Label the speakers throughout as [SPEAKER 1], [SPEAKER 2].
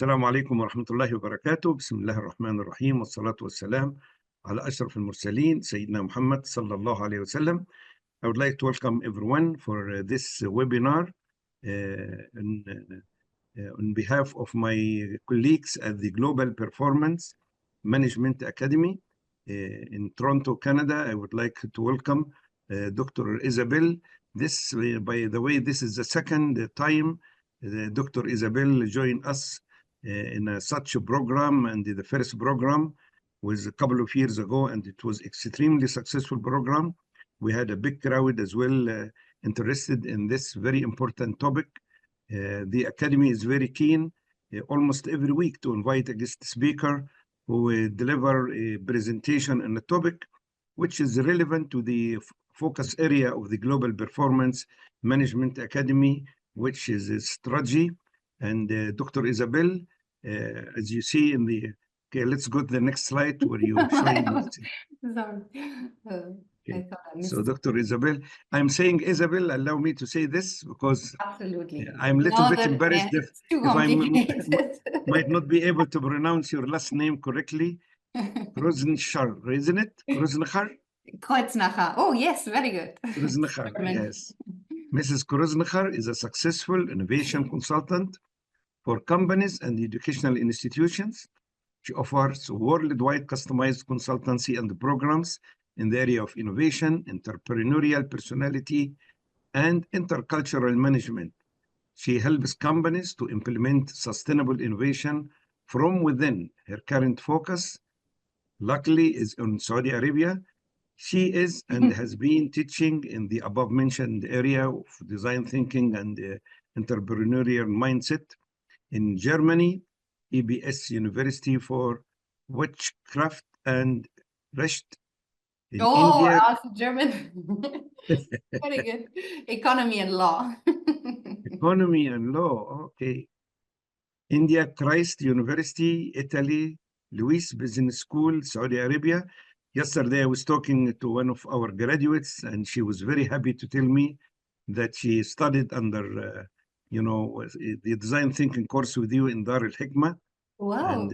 [SPEAKER 1] السلام عليكم ورحمة الله وبركاته. بسم الله الرحمن الرحيم، والصلاة والسلام على أشرف المرسلين سيدنا محمد صلى الله عليه وسلم. I would like to welcome everyone for this webinar on behalf of my colleagues at the Global Performance Management Academy in Toronto, Canada. I would like to welcome Dr. Isabel. This, by the way, this is the second time Dr. Isabel joined us in such a program, and the first program was a couple of years ago, and it was extremely successful program. We had a big crowd as well interested in this very important topic. The Academy is very keen almost every week to invite a guest speaker who will deliver a presentation on a topic which is relevant to the focus area of the Global Performance Management Academy, which is strategy. And Dr. Isabel, as you see in the, okay, let's go to the next slide where you're showing.
[SPEAKER 2] Sorry.
[SPEAKER 1] Okay. So Dr. Isabel, I'm saying Isabel, allow me to say this because
[SPEAKER 2] Absolutely.
[SPEAKER 1] I'm a little bit embarrassed
[SPEAKER 2] it's too
[SPEAKER 1] if I
[SPEAKER 2] complicated.
[SPEAKER 1] might not be able to pronounce your last name correctly. Kreuznachar, isn't it? Kreuznachar?
[SPEAKER 2] Kreuznacher. Oh, yes, very good.
[SPEAKER 1] Kreuznachar, yes. Mrs. Kreuznachar is a successful innovation consultant for companies and educational institutions. She offers worldwide customized consultancy and programs in the area of innovation, entrepreneurial personality, and intercultural management. She helps companies to implement sustainable innovation from within. Her current focus, luckily, is on Saudi Arabia. She is and has been teaching in the above mentioned area of design thinking and entrepreneurial mindset in Germany, EBS University for Witchcraft and Recht in India.
[SPEAKER 2] Also German. Very good. Economy and law.
[SPEAKER 1] Economy and law, okay. India, Christ University, Italy, Luis Business School, Saudi Arabia. Yesterday, I was talking to one of our graduates, and she was very happy to tell me that she studied under, the design thinking course with you in Dar al-Hikmah.
[SPEAKER 2] Wow.
[SPEAKER 1] And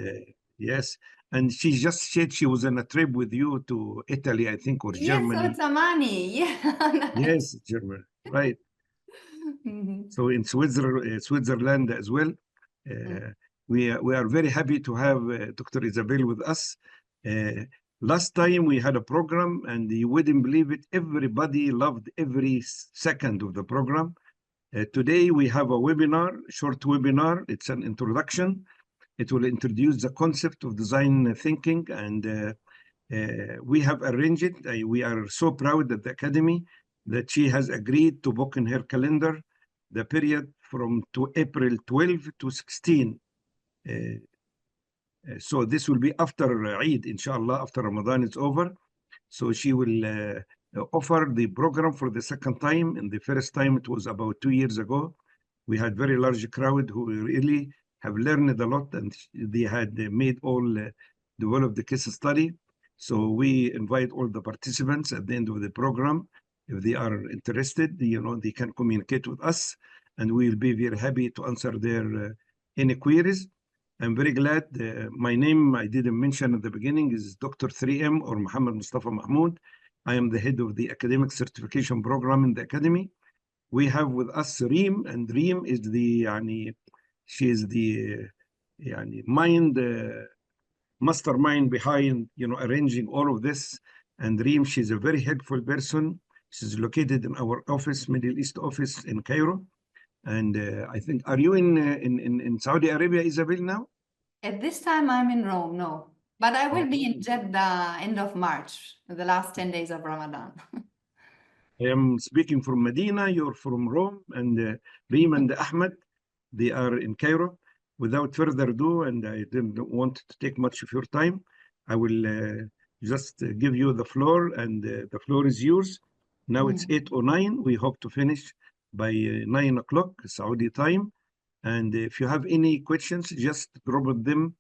[SPEAKER 1] yes, and she just said she was on a trip with you to Italy, I think, or Germany.
[SPEAKER 2] Yes, so it's Amani. Yeah. Nice.
[SPEAKER 1] Yes, Germany, right. So in Switzerland as well. We are very happy to have Dr. Isabel with us. Last time we had a program, and you wouldn't believe it, everybody loved every second of the program. Today we have a webinar, short webinar. It's an introduction. It will introduce the concept of design thinking, and we have arranged it. We are so proud at the Academy that she has agreed to book in her calendar the period from April 12 to 16. So this will be after Eid, inshallah, after Ramadan is over. So she will offer the program for the second time. And the first time, it was about 2 years ago. We had very large crowd who really have learned a lot, and they had made developed the case study. So we invite all the participants at the end of the program. If they are interested, they can communicate with us, and we'll be very happy to answer their any queries. I'm very glad. My name, I didn't mention at the beginning, is Dr. 3M or Muhammad Mustafa Mahmoud. I am the head of the academic certification program in the Academy. We have with us Reem, and Reem is she is the mastermind behind arranging all of this. And Reem, she's a very helpful person. She's located in our office, Middle East office in Cairo. And I think, are you in Saudi Arabia, Isabel, now?
[SPEAKER 2] At this time, I'm in Rome, no. But I will be in Jeddah end of March, the last 10 days of Ramadan.
[SPEAKER 1] I am speaking from Medina, you're from Rome, and Reem and Ahmed, they are in Cairo. Without further ado, and I didn't want to take much of your time, I will just give you the floor, and the floor is yours. Now it's 8:09. We hope to finish by 9 o'clock Saudi time. And if you have any questions, just drop them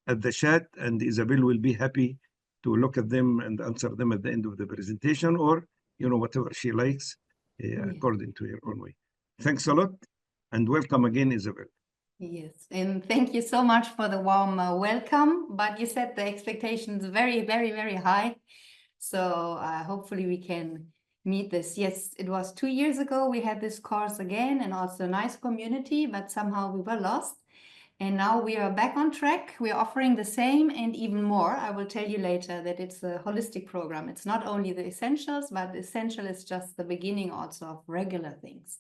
[SPEAKER 1] at the chat, and Isabel will be happy to look at them and answer them at the end of the presentation, or whatever she likes according to her own way. Thanks a lot, and welcome again, Isabel.
[SPEAKER 2] Yes, and thank you so much for the warm welcome. But you set the expectations very, very, very high. So hopefully we can meet this. Yes, it was 2 years ago we had this course again, and also a nice community, but somehow we were lost. And now we are back on track. We are offering the same and even more. I will tell you later that it's a holistic program. It's not only the essentials, but the essential is just the beginning also of regular things.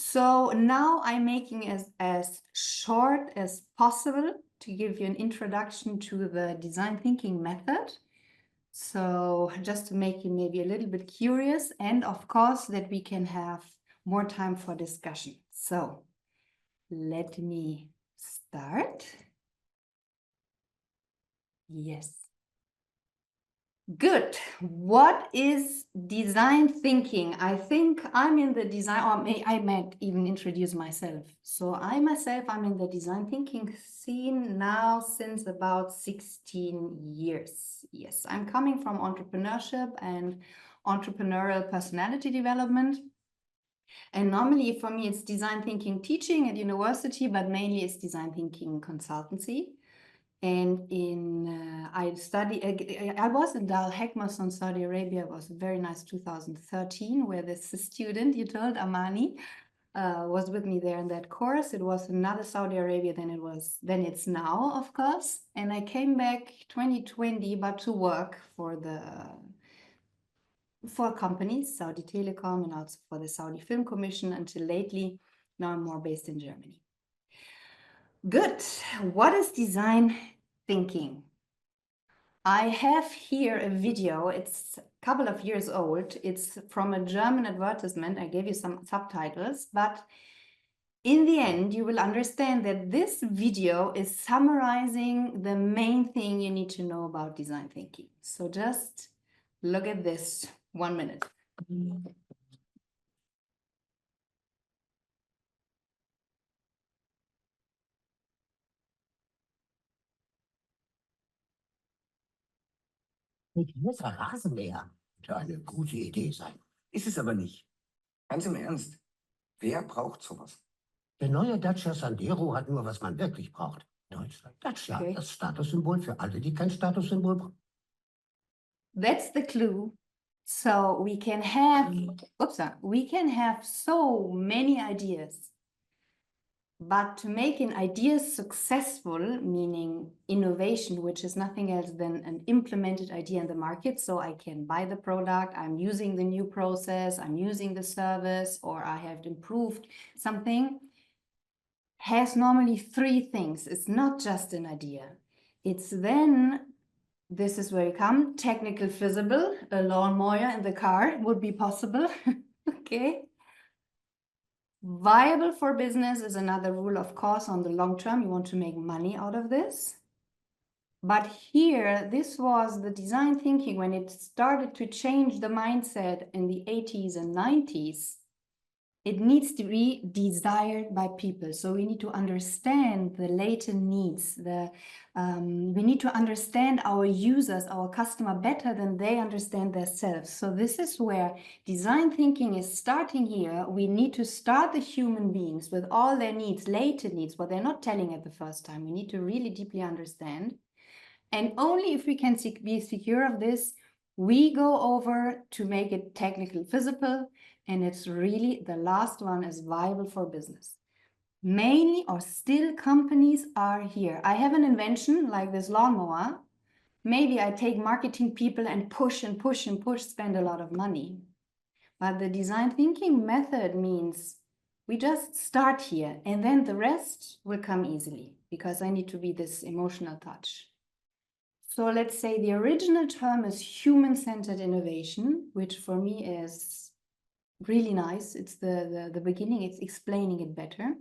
[SPEAKER 2] So now I'm making as short as possible to give you an introduction to the design thinking method. So just to make you maybe a little bit curious, and of course that we can have more time for discussion. So let me start. Yes. Good. What is design thinking? I think I'm in the design, or I might even introduce myself. So I'm in the design thinking scene now since about 16 years. Yes, I'm coming from entrepreneurship and entrepreneurial personality development. And normally for me, it's design thinking teaching at university, but mainly it's design thinking consultancy. And I was in Dal Hekmason, Saudi Arabia. It was a very nice 2013, where this student you told, Amani, was with me there in that course. It was another Saudi Arabia than it's now, of course. And I came back 2020, but to work for companies, Saudi Telecom, and also for the Saudi Film Commission until lately. Now I'm more based in Germany. Good. What is design thinking? I have here a video. It's a couple of years old. It's from a German advertisement. I gave you some subtitles, but in the end, you will understand that this video is summarizing the main thing you need to know about design thinking. So just look at this 1 minute.
[SPEAKER 3] Mit großer Rasenmäher könnte eine gute Idee sein.
[SPEAKER 4] Ist es aber nicht. Ganz im Ernst. Wer braucht sowas?
[SPEAKER 3] Der neue Dacia Sandero hat nur, was man wirklich braucht. Deutschland. Dacia,
[SPEAKER 2] Okay.
[SPEAKER 3] das Statussymbol für alle, die kein Statussymbol brauchen.
[SPEAKER 2] That's the clue. So we can have so many ideas. But to make an idea successful, meaning innovation, which is nothing else than an implemented idea in the market, so I can buy the product, I'm using the new process, I'm using the service, or I have improved something, has normally 3 things. It's not just an idea. It's then, this is where you come, technical feasible, a lawnmower in the car would be possible, okay? Viable for business is another rule, of course. On the long term, you want to make money out of this. But here, this was the design thinking when it started to change the mindset in the 80s and 90s. It needs to be desired by people. So we need to understand the latent needs. We need to understand our users, our customer better than they understand themselves. So this is where design thinking is starting here. We need to start the human beings with all their needs, latent needs, what they're not telling at the first time. We need to really deeply understand. And only if we can be secure of this, we go over to make it technically feasible. And it's really the last one is viable for business. Mainly or still companies are here. I have an invention like this lawnmower. Maybe I take marketing people and push and push and push, spend a lot of money. But the design thinking method means we just start here and then the rest will come easily because I need to be this emotional touch. So let's say the original term is human-centered innovation, which for me is really nice. It's the beginning, it's explaining it better.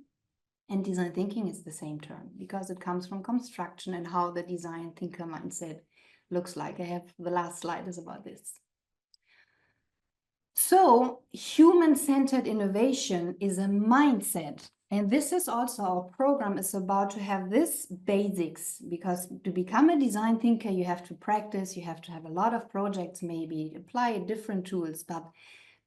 [SPEAKER 2] And design thinking is the same term because it comes from construction and how the design thinker mindset looks like. I have the last slide is about this. So human-centered innovation is a mindset. And this is also our program is about to have this basics, because to become a design thinker, you have to practice, you have to have a lot of projects, maybe apply different tools, but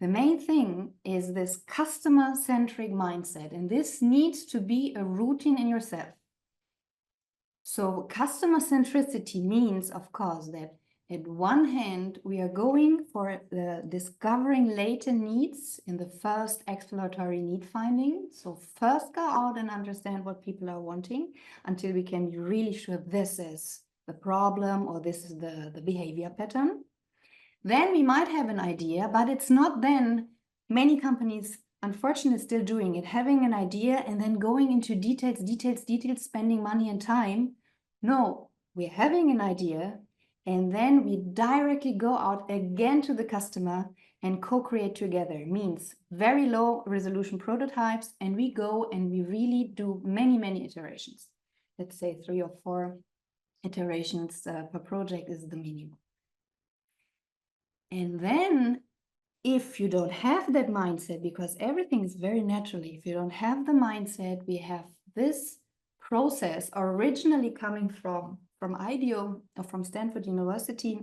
[SPEAKER 2] The main thing is this customer-centric mindset, and this needs to be a routine in yourself. So customer centricity means, of course, that at one hand, we are going for the discovering latent needs in the first exploratory need finding. So first go out and understand what people are wanting until we can be really sure this is the problem or this is the behavior pattern. Then we might have an idea, but it's not then. Many companies, unfortunately, still doing it, having an idea and then going into details, spending money and time. No, we're having an idea and then we directly go out again to the customer and co-create together. Means very low resolution prototypes, and we go and we really do many iterations. Let's say 3 or 4 iterations per project is the minimum. And then if you don't have that mindset, because everything is very naturally, if you don't have the mindset, we have this process originally coming from IDEO or from Stanford University.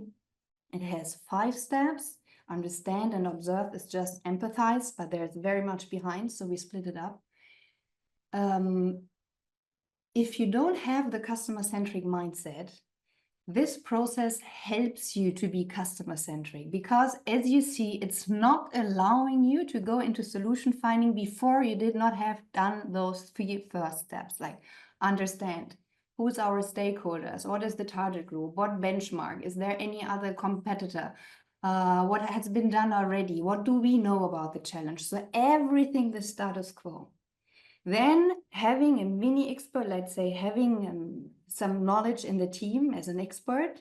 [SPEAKER 2] It has 5 steps. Understand and observe is just empathize, but there's very much behind, so we split it up. If you don't have the customer-centric mindset, this process helps you to be customer-centric, because as you see, it's not allowing you to go into solution finding before you did not have done those 3 first steps, like understand who's our stakeholders, what is the target group, what benchmark, is there any other competitor, what has been done already, what do we know about the challenge. So everything the status quo. Then having a mini expert, let's say having some knowledge in the team as an expert,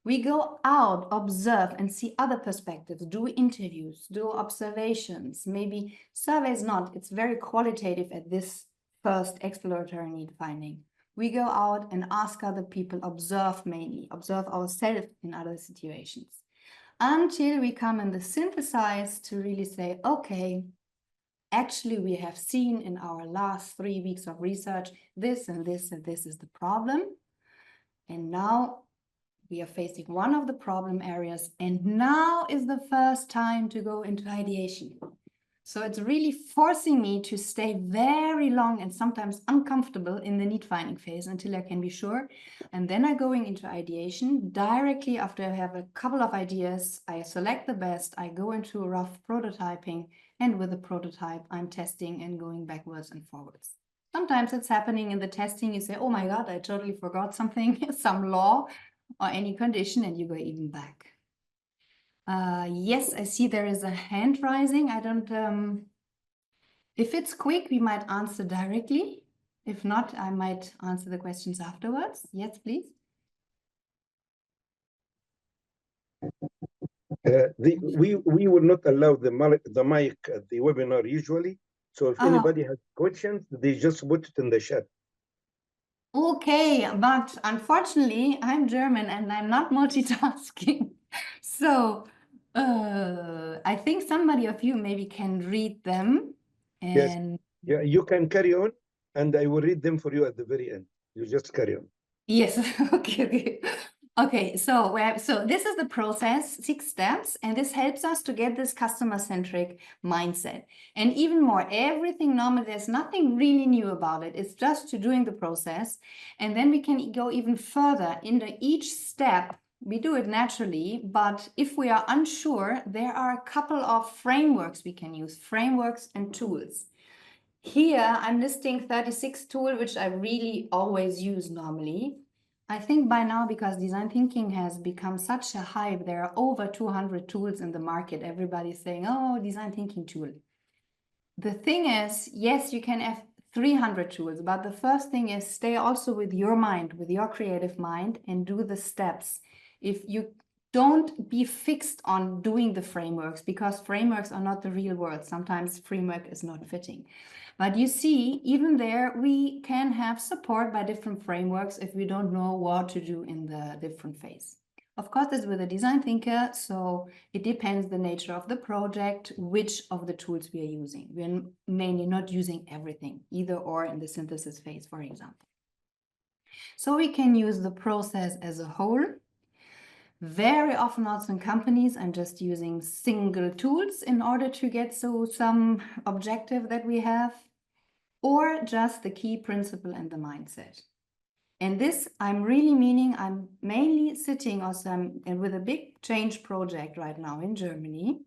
[SPEAKER 2] we go out, observe and see other perspectives, do interviews, do observations, maybe surveys not, it's very qualitative at this first exploratory need finding. We go out and ask other people, observe mainly, observe ourselves in other situations, until we come in the synthesize to really say, okay, actually, we have seen in our last 3 weeks of research, this and this and this is the problem. And now we are facing one of the problem areas. And now is the first time to go into ideation. So it's really forcing me to stay very long and sometimes uncomfortable in the need finding phase until I can be sure. And then I'm going into ideation directly after I have a couple of ideas. I select the best. I go into rough prototyping. And with the prototype, I'm testing and going backwards and forwards. Sometimes it's happening in the testing. You say, oh my God, I totally forgot something, some law or any condition, and you go even back. Yes, I see there is a hand rising. I don't, if it's quick, we might answer directly. If not, I might answer the questions afterwards. Yes, please.
[SPEAKER 1] We will not allow the mic at the webinar usually. So if anybody has questions, they just put it in the chat.
[SPEAKER 2] Okay, but unfortunately, I'm German and I'm not multitasking. So I think somebody of you maybe can read them. And
[SPEAKER 1] yes, yeah, you can carry on and I will read them for you at the very end. You just carry on.
[SPEAKER 2] Yes, okay. Okay, so this is the process, 6 steps, and this helps us to get this customer-centric mindset. And even more, everything normal, there's nothing really new about it. It's just to doing the process. And then we can go even further into each step. We do it naturally, but if we are unsure, there are a couple of frameworks we can use, frameworks and tools. Here, I'm listing 36 tools, which I really always use normally. I think by now, because design thinking has become such a hype, there are over 200 tools in the market. Everybody's saying, oh, design thinking tool. The thing is, yes, you can have 300 tools, but the first thing is stay also with your mind, with your creative mind, and do the steps. If you don't be fixed on doing the frameworks, because frameworks are not the real world. Sometimes framework is not fitting. But you see, even there, we can have support by different frameworks if we don't know what to do in the different phase. Of course, it's with a design thinker, so it depends the nature of the project, which of the tools we are using. We're mainly not using everything, either or in the synthesis phase, for example. So we can use the process as a whole. Very often also in companies, I'm just using single tools in order to get to some objective that we have, or just the key principle and the mindset. And this, I'm really meaning, I'm mainly sitting also with a big change project right now in Germany,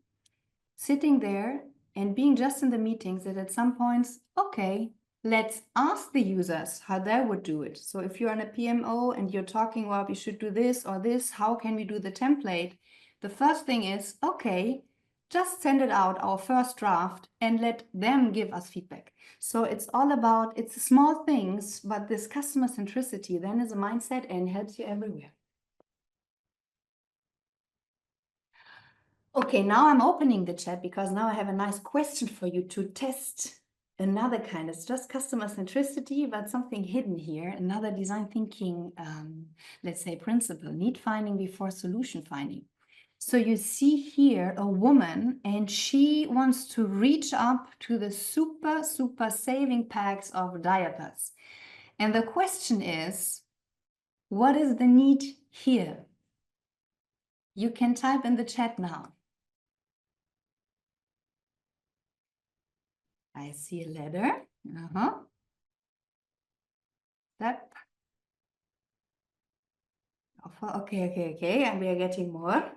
[SPEAKER 2] sitting there and being just in the meetings that at some points, okay, let's ask the users how they would do it. So if you're on a PMO and you're talking about we should do this or this, how can we do the template? The first thing is, okay, just send it out, our first draft, and let them give us feedback. So it's all about, it's small things, but this customer centricity then is a mindset and helps you everywhere. Okay, now I'm opening the chat because now I have a nice question for you to test another kind. It's just customer centricity, but something hidden here. Another design thinking, let's say, principle, need finding before solution finding. So you see here a woman and she wants to reach up to the super saving packs of diapers. And the question is, what is the need here? You can type in the chat now. I see a letter. That. Okay. And we are getting more.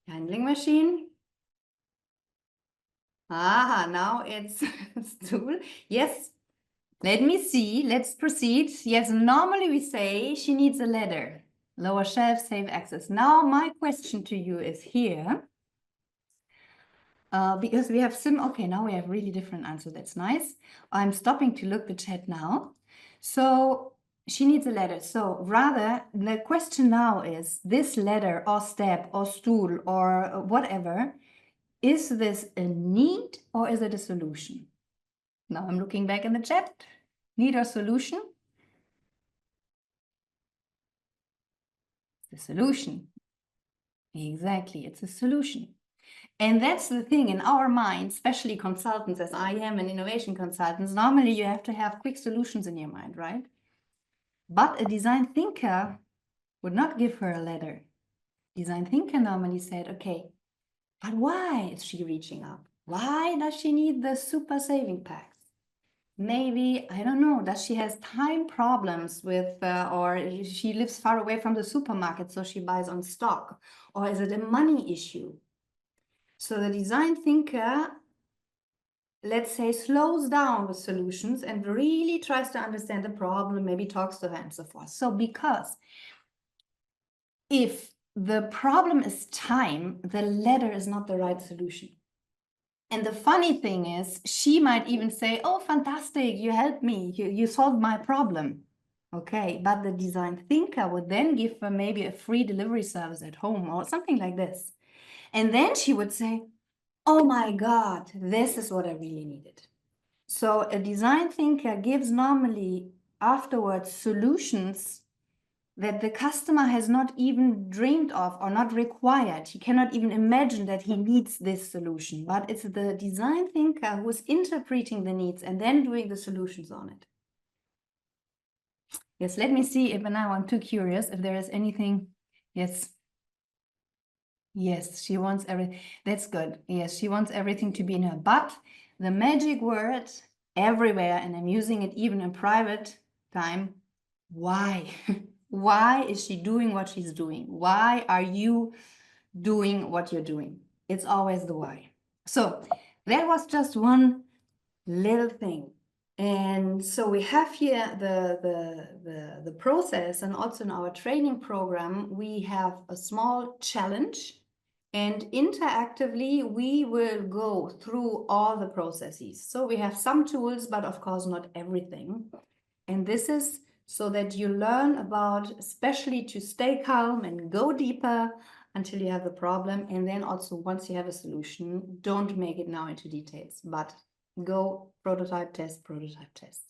[SPEAKER 2] Handling machine. Aha, now it's stool. Yes. Let me see. Let's proceed. Yes, normally we say she needs a ladder. Lower shelf, save access. Now my question to you is here. Because we have okay, now we have really different answer. That's nice. I'm stopping to look the chat now. So she needs a ladder. So rather, the question now is this ladder or step or stool or whatever, is this a need or is it a solution? Now I'm looking back in the chat. Need or solution? The solution. Exactly, it's a solution. And that's the thing in our mind, especially consultants, as I am an innovation consultant, normally you have to have quick solutions in your mind, right? But a design thinker would not give her a ladder. Design thinker normally said, okay, but why is she reaching up? Why does she need the super saving packs? Maybe, I don't know, does she has time problems with, or she lives far away from the supermarket, so she buys on stock? Or is it a money issue? So the design thinker, let's say, slows down with solutions and really tries to understand the problem, maybe talks to her and so forth. So because if the problem is time, the ladder is not the right solution. And the funny thing is, she might even say, oh, fantastic, you helped me, you solved my problem. Okay, but the design thinker would then give her maybe a free delivery service at home or something like this. And then she would say, oh my God, this is what I really needed. So a design thinker gives normally afterwards solutions that the customer has not even dreamed of or not required. He cannot even imagine that he needs this solution, but it's the design thinker who is interpreting the needs and then doing the solutions on it. Yes, let me see if now I'm too curious if there is anything. Yes. Yes, she wants everything. That's good. Yes, she wants everything to be in her. But the magic word everywhere, and I'm using it even in private time, why? Why is she doing what she's doing? Why are you doing what you're doing? It's always the why. So that was just one little thing. And so we have here the process, and also in our training program, we have a small challenge. And interactively, we will go through all the processes. So we have some tools, but of course not everything. And this is so that you learn about, especially to stay calm and go deeper until you have the problem. And then also once you have a solution, don't make it now into details, but go prototype, test, prototype, test.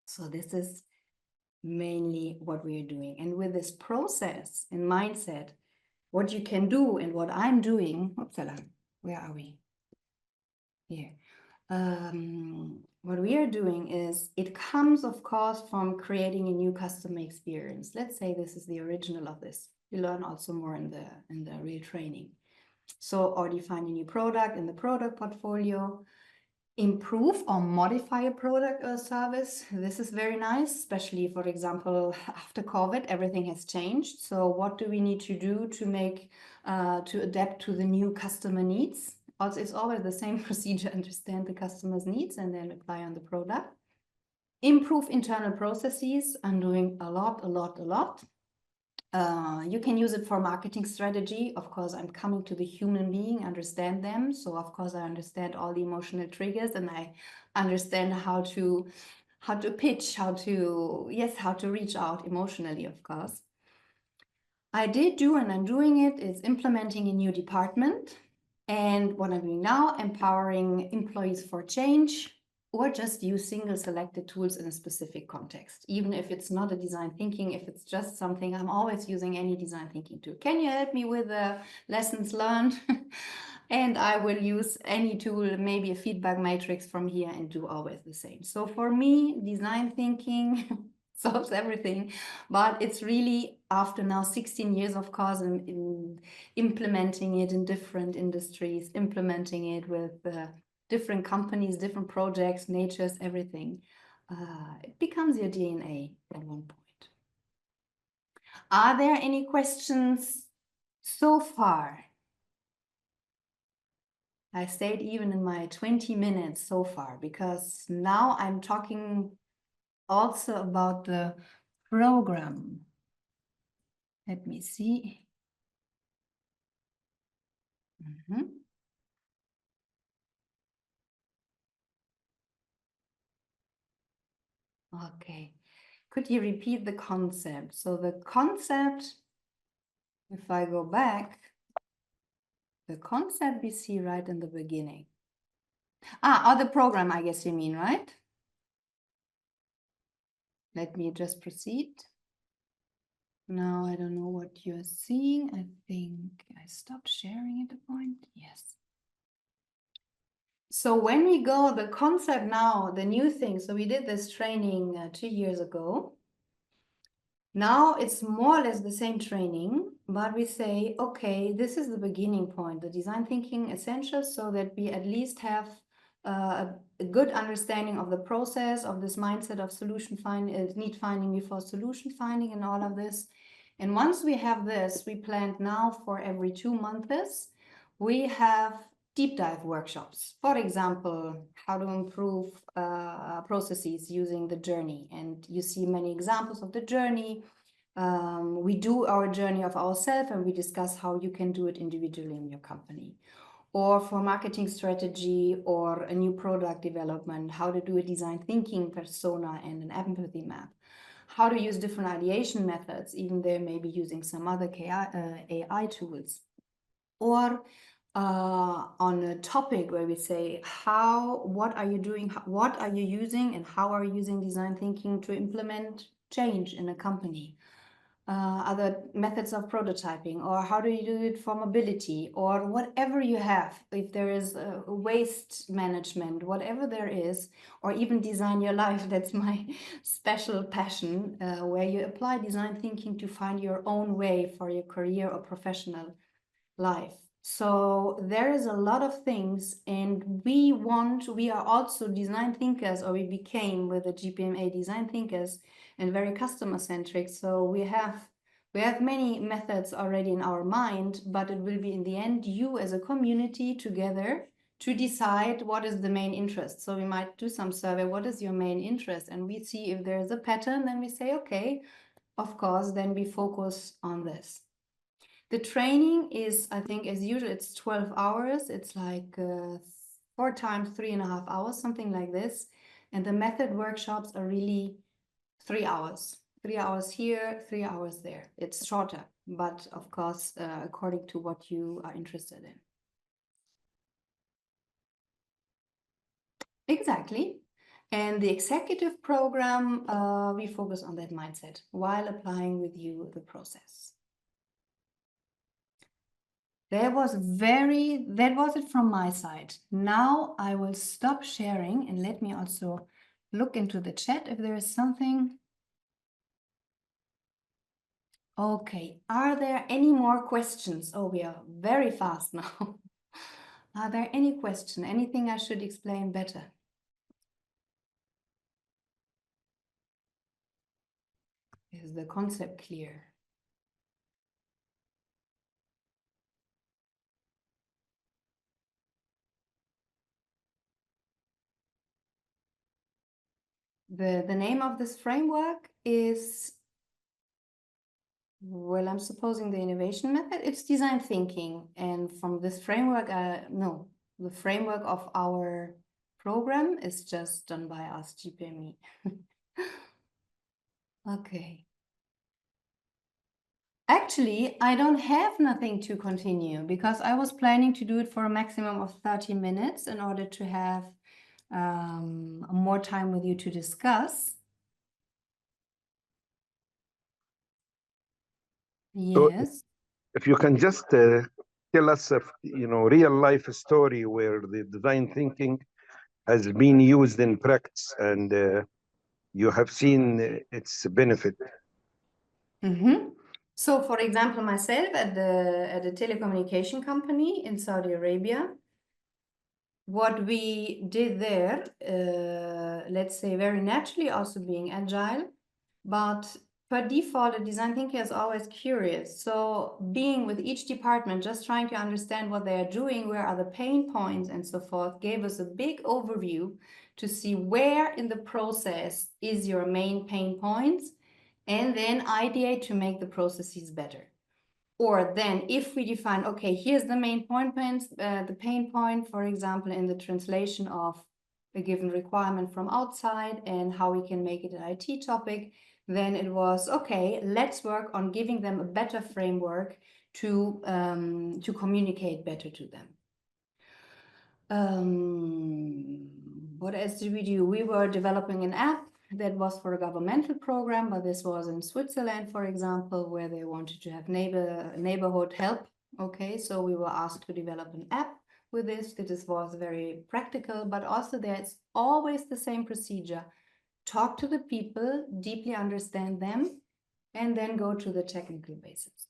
[SPEAKER 2] So this is mainly what we are doing. And with this process and mindset, what you can do and what I'm doing, where are we? Here. What we are doing is, it comes, of course, from creating a new customer experience. Let's say this is the original of this. You learn also more in the real training. So, or define a new product in the product portfolio, improve or modify a product or service. This is very nice, especially, for example, after COVID, everything has changed. So what do we need to do to make, to adapt to the new customer needs? Also, it's always the same procedure, understand the customer's needs and then apply on the product. Improve internal processes. I'm doing a lot. You can use it for marketing strategy. Of course, I'm coming to the human being, understand them. So of course, I understand all the emotional triggers and I understand how to pitch, how to reach out emotionally, of course. I did do, and I'm doing it, is implementing a new department. And what I'm doing now, empowering employees for change, or just use single selected tools in a specific context. Even if it's not a design thinking, if it's just something, I'm always using any design thinking tool. Can you help me with the lessons learned? And I will use any tool, maybe a feedback matrix from here, and do always the same. So for me, design thinking solves everything, but it's really, after now 16 years, of course, in implementing it in different industries, implementing it with different companies, different projects, natures, everything. It becomes your DNA at one point. Are there any questions so far? I stayed even in my 20 minutes so far, because now I'm talking also about the program. Let me see. Okay, could you repeat the concept? So the concept, if I go back, the concept we see right in the beginning. The program, I guess you mean, right? Let me just proceed. Now I don't know what you're seeing. I think I stopped sharing at the point. Yes. So when we go, the concept now, the new thing, so we did this training 2 years ago. Now it's more or less the same training, but we say, okay, this is the beginning point, the design thinking essentials, so that we at least have a good understanding of the process, of this mindset of solution finding, need finding before solution finding, and all of this. And once we have this, we planned now for every 2 months, we have deep dive workshops. For example, how to improve processes using the journey. And you see many examples of the journey. We do our journey of ourselves, and we discuss how you can do it individually in your company. Or for marketing strategy or a new product development, how to do a design thinking persona and an empathy map. How to use different ideation methods, even there may be using some other AI tools. Or on a topic where we say, what are you doing, what are you using, and how are you using design thinking to implement change in a company? Other methods of prototyping, or how do you do it for mobility, or whatever you have, if there is waste management, whatever there is, or even design your life. That's my special passion, where you apply design thinking to find your own way for your career or professional life. So there is a lot of things, and we are also design thinkers, or we became with the GPMA design thinkers, and very customer centric. So we have many methods already in our mind, but it will be in the end you as a community together to decide what is the main interest. So we might do some survey, what is your main interest? And we see if there is a pattern, then we say, okay, of course, then we focus on this. The training is, I think, as usual, it's 12 hours. It's like 4 times 3.5 hours, something like this. And the method workshops are really 3 hours. 3 hours here, 3 hours there. It's shorter, but of course, according to what you are interested in. Exactly. And the executive program, we focus on that mindset while applying with you the process. That was it from my side. Now I will stop sharing, and let me also look into the chat if there is something. Okay, are there any more questions? Oh, we are very fast now. Are there any questions? Anything I should explain better? Is the concept clear? The name of this framework is, well, I'm supposing the innovation method. It's design thinking. And from this framework, no, the framework of our program is just done by us, GPME. Okay. Actually, I don't have nothing to continue because I was planning to do it for a maximum of 30 minutes in order to have more time with you to discuss.
[SPEAKER 1] So
[SPEAKER 2] Yes.
[SPEAKER 1] if you can just tell us a real life story where the design thinking has been used in practice and you have seen its benefit.
[SPEAKER 2] So, for example, myself at a telecommunication company in Saudi Arabia, what we did there, let's say very naturally, also being agile, but per default, a design thinker is always curious. So being with each department, just trying to understand what they are doing, where are the pain points and so forth, gave us a big overview to see where in the process is your main pain points, and then ideate to make the processes better. Or then if we define, okay, here's the main points, the pain point, for example, in the translation of a given requirement from outside and how we can make it an IT topic, then it was, okay, let's work on giving them a better framework to communicate better to them. What else did we do? We were developing an app that was for a governmental program, but this was in Switzerland, for example, where they wanted to have neighborhood help. Okay, so we were asked to develop an app with this. This was very practical, but also there's always the same procedure. Talk to the people, deeply understand them, and then go to the technical basis.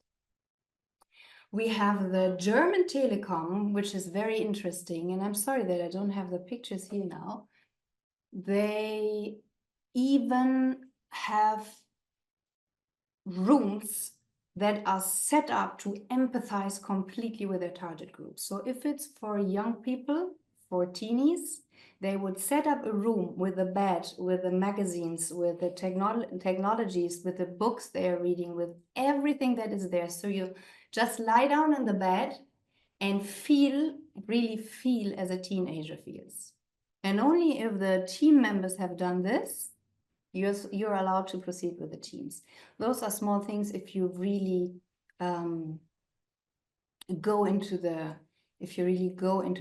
[SPEAKER 2] We have the German Telekom, which is very interesting, and I'm sorry that I don't have the pictures here now. They even have rooms that are set up to empathize completely with their target group. So if it's for young people, for teenies, they would set up a room with a bed, with the magazines, with the technologies, with the books they are reading, with everything that is there. So you just lie down in the bed and really feel as a teenager feels. And only if the team members have done this, you're allowed to proceed with the teams. Those are small things if you really go into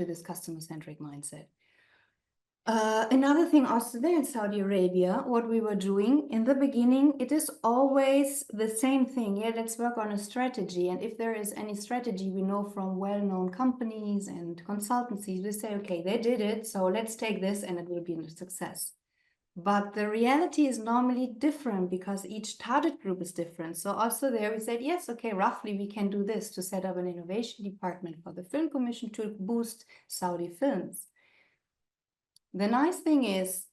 [SPEAKER 2] this customer-centric mindset. Another thing also there in Saudi Arabia, what we were doing in the beginning, it is always the same thing. Yeah, let's work on a strategy. And if there is any strategy we know from well-known companies and consultancies, we say, okay, they did it, so let's take this and it will be a success. But the reality is normally different because each target group is different. So also there we said, yes, okay, roughly we can do this to set up an innovation department for the Film Commission to boost Saudi films. The nice thing is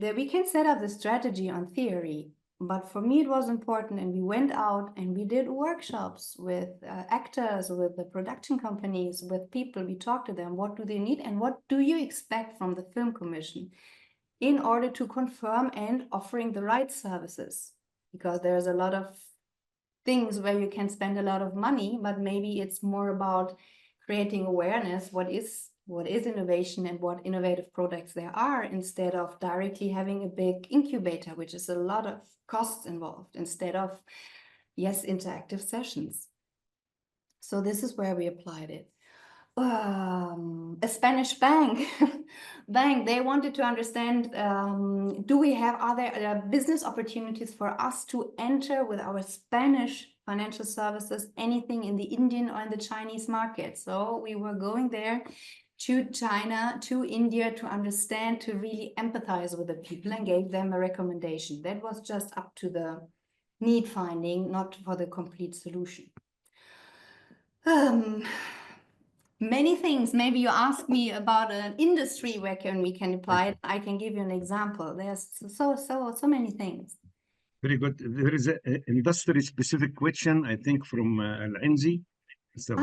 [SPEAKER 2] that we can set up the strategy on theory, but for me it was important, and we went out and we did workshops with actors, with the production companies, with people. We talked to them, what do they need and what do you expect from the Film Commission in order to confirm and offering the right services, because there's a lot of things where you can spend a lot of money, but maybe it's more about creating awareness, what is innovation and what innovative products there are, instead of directly having a big incubator, which is a lot of costs involved, instead of, yes, interactive sessions. So this is where we applied it. A Spanish bank, they wanted to understand, are there business opportunities for us to enter with our Spanish financial services, anything in the Indian or in the Chinese market? So we were going there to China, to India, to understand, to really empathize with the people, and gave them a recommendation. That was just up to the need finding, not for the complete solution. Many things. Maybe you ask me about an industry where we can apply it. I can give you an example. There's so many things.
[SPEAKER 1] Very good. There is an industry-specific question, I think, from Al-Anzi. So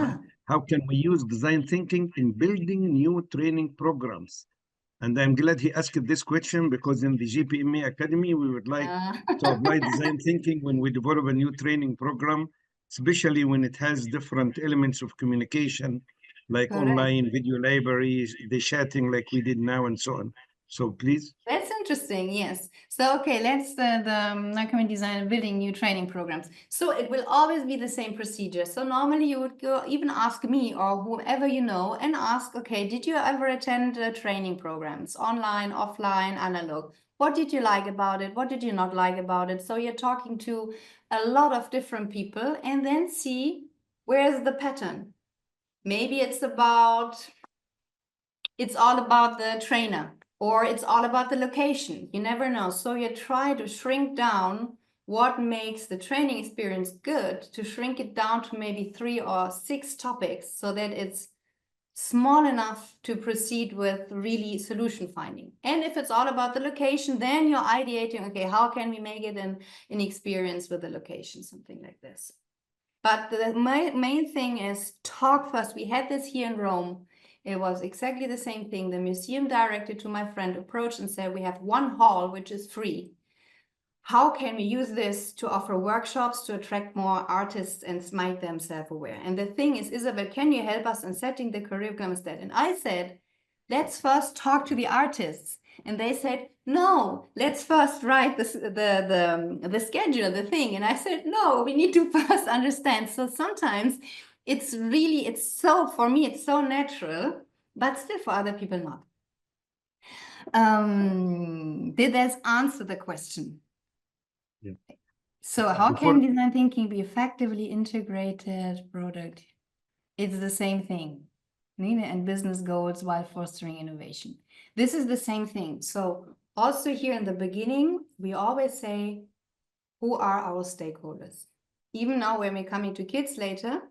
[SPEAKER 1] how can we use design thinking in building new training programs? And I'm glad he asked this question, because in the GPMA Academy, we would like to apply design thinking when we develop a new training program, especially when it has different elements of communication, like online video libraries, the chatting like we did now, and so on. So please.
[SPEAKER 2] That's interesting, yes. So, okay, let's how can we design building new training programs? So it will always be the same procedure. So normally you would go even ask me or whoever you know and ask, okay, did you ever attend training programs, online, offline, analog? What did you like about it? What did you not like about it? So you're talking to a lot of different people and then see where's the pattern. Maybe it's all about the trainer, or it's all about the location. You never know. So you try to shrink down what makes the training experience good, to shrink it down to maybe 3 or 6 topics so that it's small enough to proceed with really solution finding. And if it's all about the location, then you're ideating, okay, how can we make it an experience with the location, something like this. But the main thing is talk first. We had this here in Rome. It was exactly the same thing. The museum director, to my friend, approached and said, we have one hall which is free. How can we use this to offer workshops to attract more artists and make them self-aware? And the thing is, Isabel, can you help us in setting the curriculum instead? And I said, let's first talk to the artists. And they said, no, let's first write the schedule, the thing. And I said, no, we need to first understand. So sometimes for me, it's so natural, but still for other people not. Did that answer the question?
[SPEAKER 1] Yeah.
[SPEAKER 2] So how can design thinking be effectively integrated product? It's the same thing. And business goals while fostering innovation. This is the same thing. So also here in the beginning, we always say, who are our stakeholders? Even now when we're coming to kids later,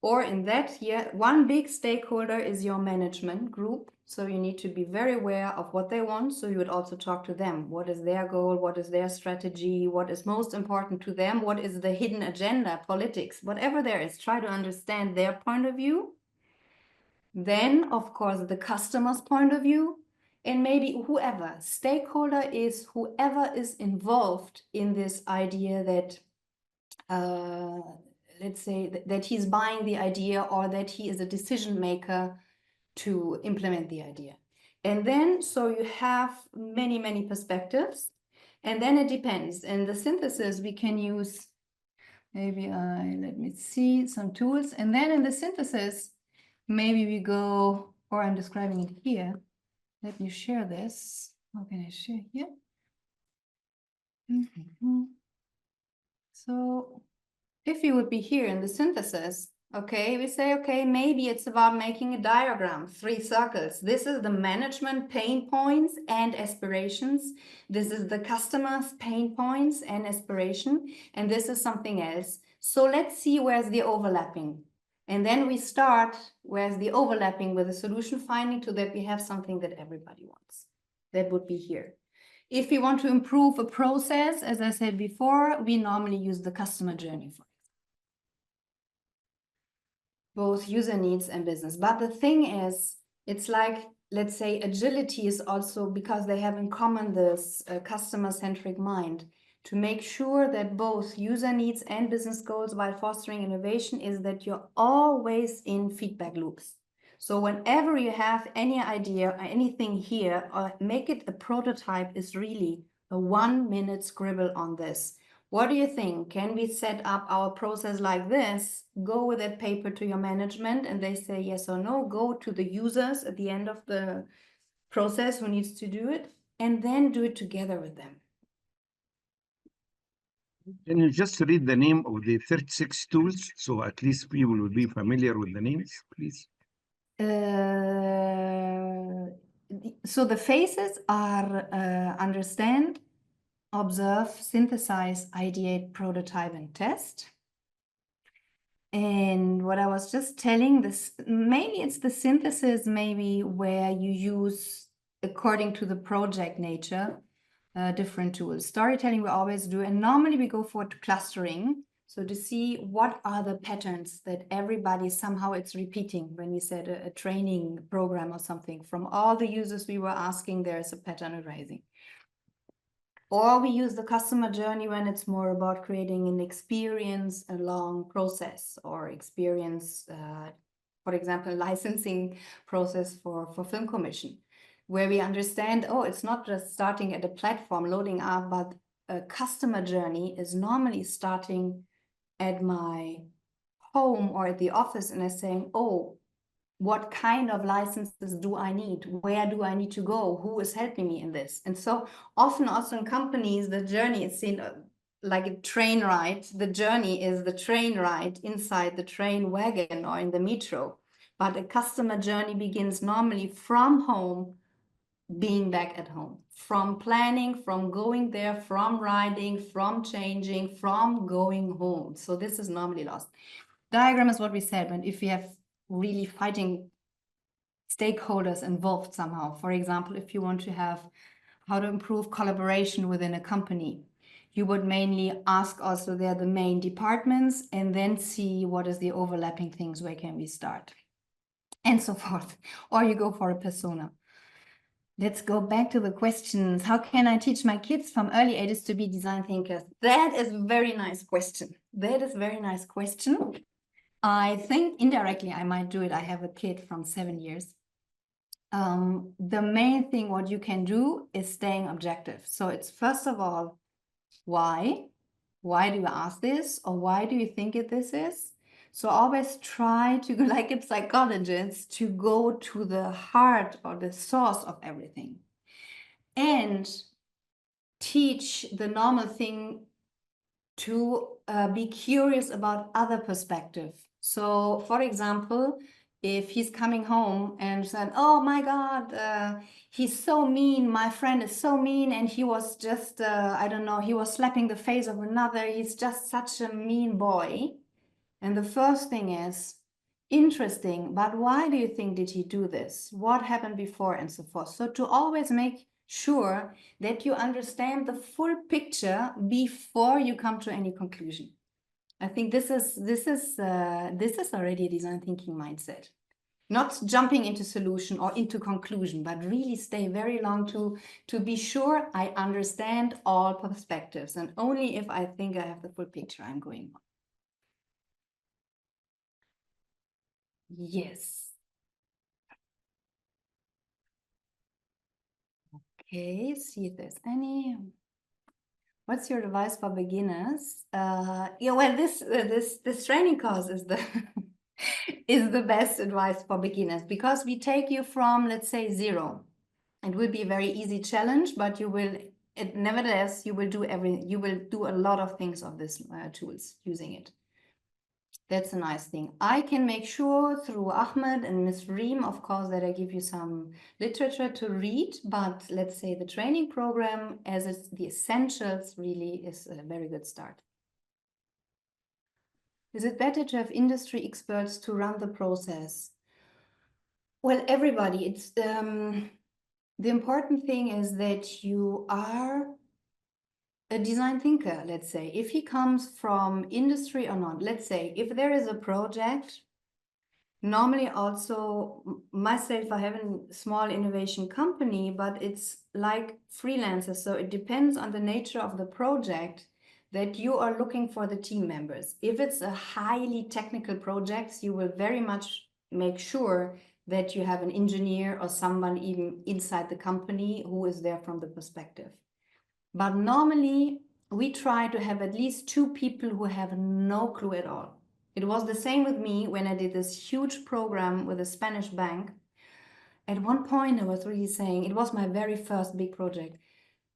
[SPEAKER 2] or in that year, one big stakeholder is your management group. So you need to be very aware of what they want. So you would also talk to them. What is their goal? What is their strategy? What is most important to them? What is the hidden agenda, politics, whatever there is, try to understand their point of view. Then, of course, the customer's point of view, and maybe whoever. Stakeholder is whoever is involved in this idea that, let's say, that he's buying the idea or that he is a decision maker to implement the idea. And then, so you have many, many perspectives, and then it depends. In the synthesis, we can use, maybe let me see, some tools. And then in the synthesis, maybe we go, or I'm describing it here. Let me share this. How can I share here? So if you would be here in the synthesis, okay, we say, okay, maybe it's about making a diagram, 3 circles. This is the management pain points and aspirations. This is the customer's pain points and aspiration. And this is something else. So let's see where's the overlapping. And then we start where's the overlapping with the solution finding, so that we have something that everybody wants. That would be here. If we want to improve a process, as I said before, we normally use the customer journey for it. Both user needs and business. But the thing is, it's like, let's say, agility is also, because they have in common this customer-centric mind, to make sure that both user needs and business goals while fostering innovation is that you're always in feedback loops. So whenever you have any idea or anything here, or make it a prototype, is really a 1-minute scribble on this. What do you think? Can we set up our process like this? Go with that paper to your management and they say yes or no. Go to the users at the end of the process who needs to do it, and then do it together with them.
[SPEAKER 1] Can you just read the name of the 36 tools, so at least people will be familiar with the names, please?
[SPEAKER 2] So the phases are understand, observe, synthesize, ideate, prototype, and test. And what I was just telling, this maybe it's the synthesis, maybe where you use, according to the project nature, different tools. Storytelling we always do, and normally we go for clustering. So to see what are the patterns that everybody somehow it's repeating. When we said a training program or something, from all the users we were asking, there is a pattern arising. Or we use the customer journey when it's more about creating an experience, a long process, or experience, for example, licensing process for film commission, where we understand, oh, it's not just starting at a platform, loading up, but a customer journey is normally starting at my home or at the office, and I'm saying, oh, what kind of licenses do I need? Where do I need to go? Who is helping me in this? And so often also in companies, the journey is seen like a train ride. The journey is the train ride inside the train wagon or in the metro. But a customer journey begins normally from home, being back at home, from planning, from going there, from riding, from changing, from going home. So this is normally lost. Diagram is what we said, when if we have really fighting stakeholders involved somehow. For example, if you want to have how to improve collaboration within a company, you would mainly ask also there the main departments and then see what is the overlapping things, where can we start, and so forth. Or you go for a persona. Let's go back to the questions. How can I teach my kids from early ages to be design thinkers? That is a very nice question. That is a very nice question. I think indirectly I might do it. I have a kid from 7 years. The main thing what you can do is staying objective. So it's first of all, why? Why do you ask this? Or why do you think this is? So always try to, like a psychologist, to go to the heart or the source of everything. And teach the normal thing to be curious about other perspective. So for example, if he's coming home and said, oh my God, he's so mean, my friend is so mean, and he was just, I don't know, he was slapping the face of another, he's just such a mean boy. And the first thing is, interesting, but why do you think did he do this? What happened before, and so forth. So to always make sure that you understand the full picture before you come to any conclusion. I think this is already a design thinking mindset. Not jumping into solution or into conclusion, but really stay very long to be sure I understand all perspectives. And only if I think I have the full picture, I'm going on. Yes. Okay, see if there's any. What's your advice for beginners? Yeah, well, this training course is the is the best advice for beginners, because we take you from, let's say, 0. It will be a very easy challenge, but you will, nevertheless, you will do a lot of things of this tools using it. That's a nice thing. I can make sure through Ahmed and Ms. Reem, of course, that I give you some literature to read, but let's say the training program as it's the essentials really is a very good start. Is it better to have industry experts to run the process? Well, everybody, it's the important thing is that you are a design thinker, let's say. If he comes from industry or not, let's say, if there is a project, normally also myself, I have a small innovation company, but it's like freelancers. So it depends on the nature of the project that you are looking for the team members. If it's a highly technical project, you will very much make sure that you have an engineer or someone even inside the company who is there from the perspective. But normally we try to have at least 2 people who have no clue at all. It was the same with me when I did this huge program with a Spanish bank. At one point I was really saying, it was my very first big project.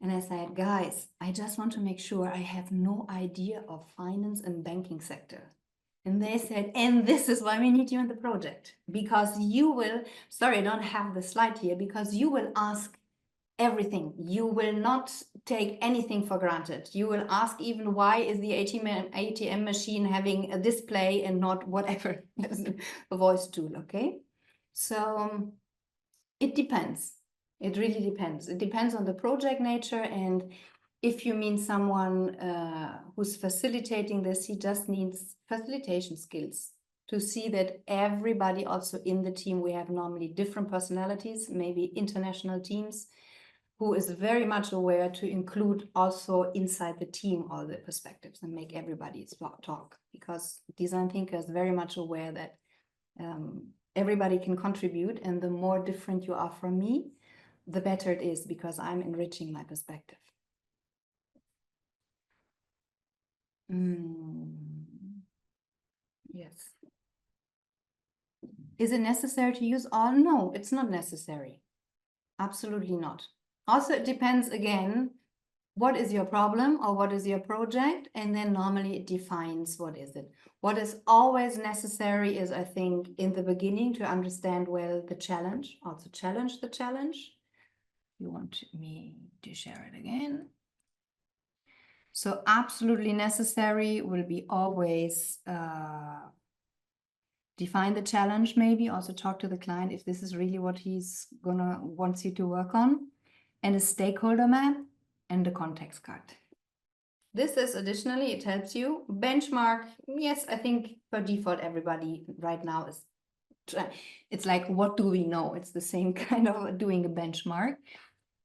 [SPEAKER 2] And I said, guys, I just want to make sure I have no idea of finance and banking sector. And they said, and this is why we need you in the project. Because you will, sorry, I don't have the slide here, because you will ask everything. You will not take anything for granted. You will ask even why is the ATM machine having a display and not whatever, a voice tool, okay? So it depends. It really depends. It depends on the project nature, and if you mean someone who's facilitating this, he just needs facilitation skills to see that everybody also in the team, we have normally different personalities, maybe international teams, who is very much aware to include also inside the team all the perspectives and make everybody talk, because design thinker is very much aware that everybody can contribute, and the more different you are from me, the better it is, because I'm enriching my perspective. Yes. Is it necessary to use all? No, it's not necessary. Absolutely not. Also, it depends again, what is your problem or what is your project? And then normally it defines what is it. What is always necessary is, I think, in the beginning to understand well the challenge, also challenge the challenge. You want me to share it again? So absolutely necessary will be always define the challenge, maybe also talk to the client if this is really what he's wants you to work on, and a stakeholder map and the context card. This is additionally, it helps you benchmark. Yes, I think by default, everybody right now is, it's like, what do we know? It's the same kind of doing a benchmark.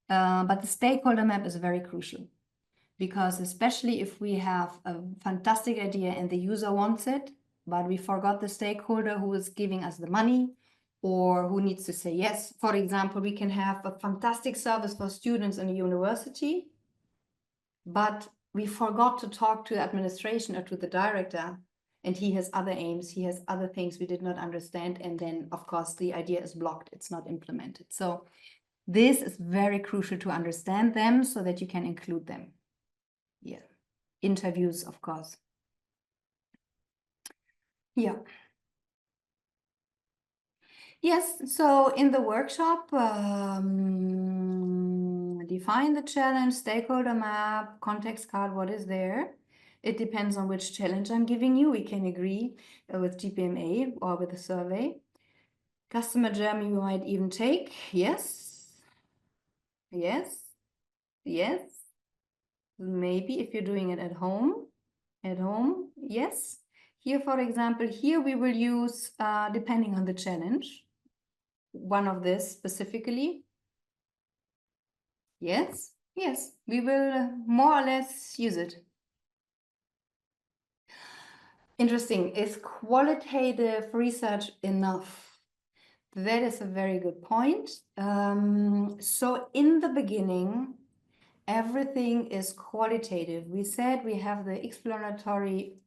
[SPEAKER 2] But the stakeholder map is very crucial, because especially if we have a fantastic idea and the user wants it, but we forgot the stakeholder who is giving us the money or who needs to say yes. For example, we can have a fantastic service for students in a university, but we forgot to talk to the administration or to the director, and he has other aims, he has other things we did not understand, and then of course the idea is blocked, it's not implemented. So this is very crucial to understand them so that you can include them. Yeah, interviews, of course. Yeah. Yes, so in the workshop, define the challenge, stakeholder map, context card, what is there? It depends on which challenge I'm giving you. We can agree with GPMA or with a survey. Customer journey you might even take. Yes. Yes. Yes. Maybe if you're doing it at home. At home, yes. Here, for example, here we will use, depending on the challenge, one of this specifically. Yes, yes, we will more or less use it. Interesting. Is qualitative research enough? That is a very good point. So in the beginning, everything is qualitative. We said we have the exploratory,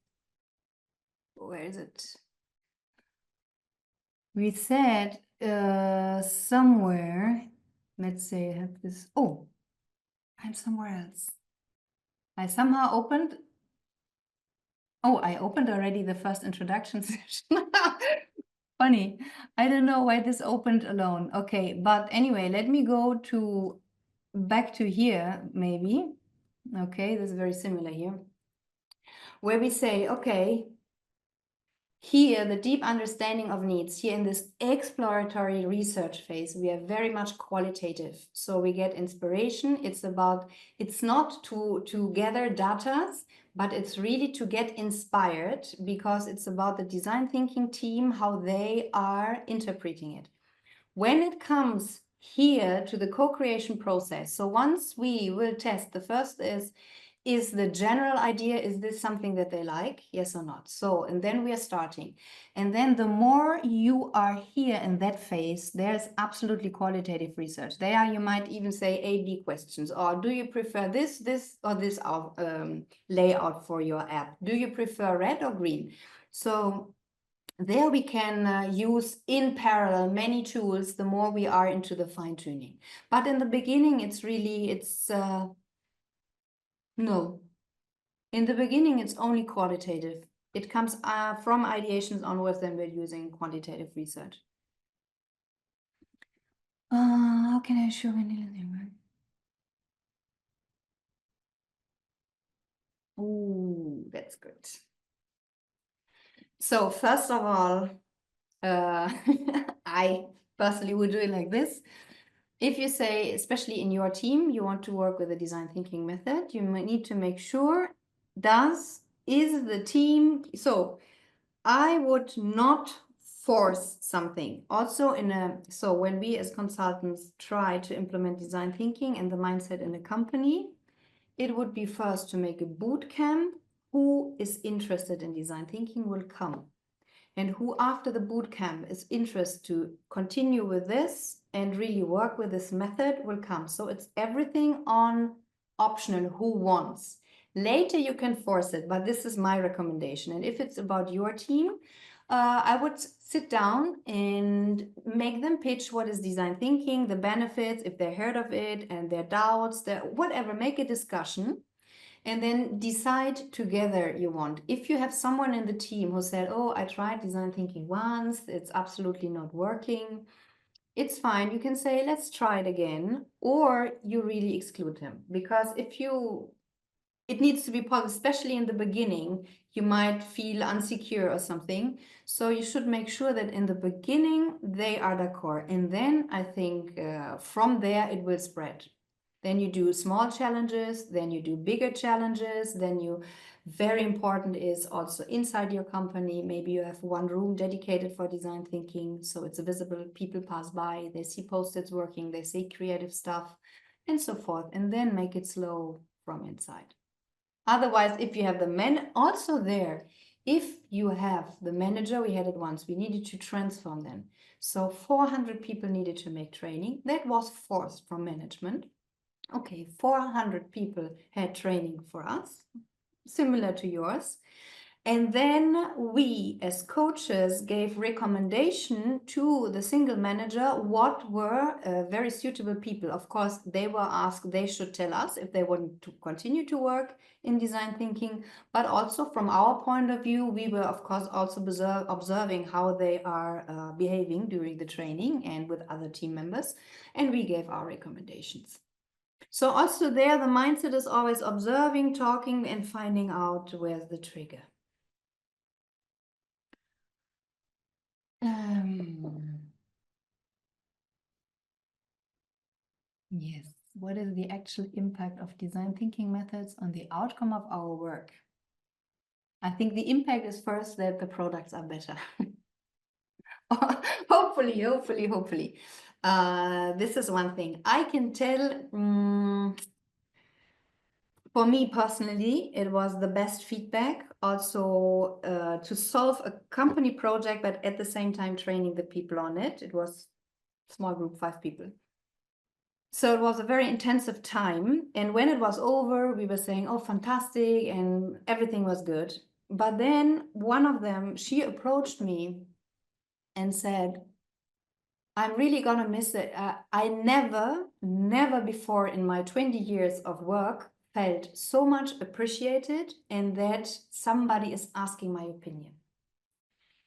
[SPEAKER 2] where is it? We said somewhere, let's say I have this, oh, I'm somewhere else. I somehow opened, oh, I opened already the first introduction session. Funny, I don't know why this opened alone. Okay, but anyway, let me go to back to here, maybe. Okay, this is very similar here. Where we say, okay, here, the deep understanding of needs, here in this exploratory research phase, we are very much qualitative. So we get inspiration. It's about, it's not to gather data, but it's really to get inspired, because it's about the design thinking team, how they are interpreting it. When it comes here to the co-creation process, so once we will test, the first is the general idea, is this something that they like? Yes or not? So, and then we are starting. And then the more you are here in that phase, there's absolutely qualitative research. There you might even say A/B questions, or do you prefer this, or this layout for your app? Do you prefer red or green? So there we can use in parallel many tools, the more we are into the fine tuning. But in the beginning, it's really, no. In the beginning, it's only qualitative. It comes from ideations onwards, then we're using quantitative research. How can I show any? Ooh, that's good. So first of all, I personally would do it like this. If you say, especially in your team, you want to work with a design thinking method, you need to make sure, is the team, so I would not force something. Also so when we as consultants try to implement design thinking and the mindset in a company, it would be first to make a boot camp. Who is interested in design thinking will come. And who after the boot camp is interested to continue with this and really work with this method will come. So it's everything on optional, who wants. Later you can force it, but this is my recommendation. And if it's about your team, I would sit down and make them pitch what is design thinking, the benefits, if they heard of it, and their doubts, whatever, make a discussion. And then decide together you want. If you have someone in the team who said, oh, I tried design thinking once, it's absolutely not working, it's fine. You can say, let's try it again, or you really exclude him. Because it needs to be positive, especially in the beginning, you might feel insecure or something. So you should make sure that in the beginning, they are d'accord. And then I think from there, it will spread. Then you do small challenges, then you do bigger challenges, then very important is also inside your company, maybe you have one room dedicated for design thinking, so it's visible, people pass by, they see post-its working, they see creative stuff, and so forth, and then make it slow from inside. Otherwise, if you have also there, if you have the manager, we had it once, we needed to transform them. So 400 people needed to make training, that was forced from management. Okay, 400 people had training for us, similar to yours. And then we, as coaches, gave recommendation to the single manager what were very suitable people. Of course, they were asked, they should tell us if they want to continue to work in design thinking. But also from our point of view, we were, of course, also observing how they are behaving during the training and with other team members. And we gave our recommendations. So also there, the mindset is always observing, talking, and finding out where's the trigger. Yes, what is the actual impact of design thinking methods on the outcome of our work? I think the impact is first that the products are better. Hopefully. This is one thing. I can tell, for me personally, it was the best feedback also to solve a company project, but at the same time training the people on it. It was a small group, 5 people. So it was a very intensive time. And when it was over, we were saying, oh, fantastic, and everything was good. But then one of them, she approached me and said, I'm really gonna miss it. I never before in my 20 years of work felt so much appreciated and that somebody is asking my opinion.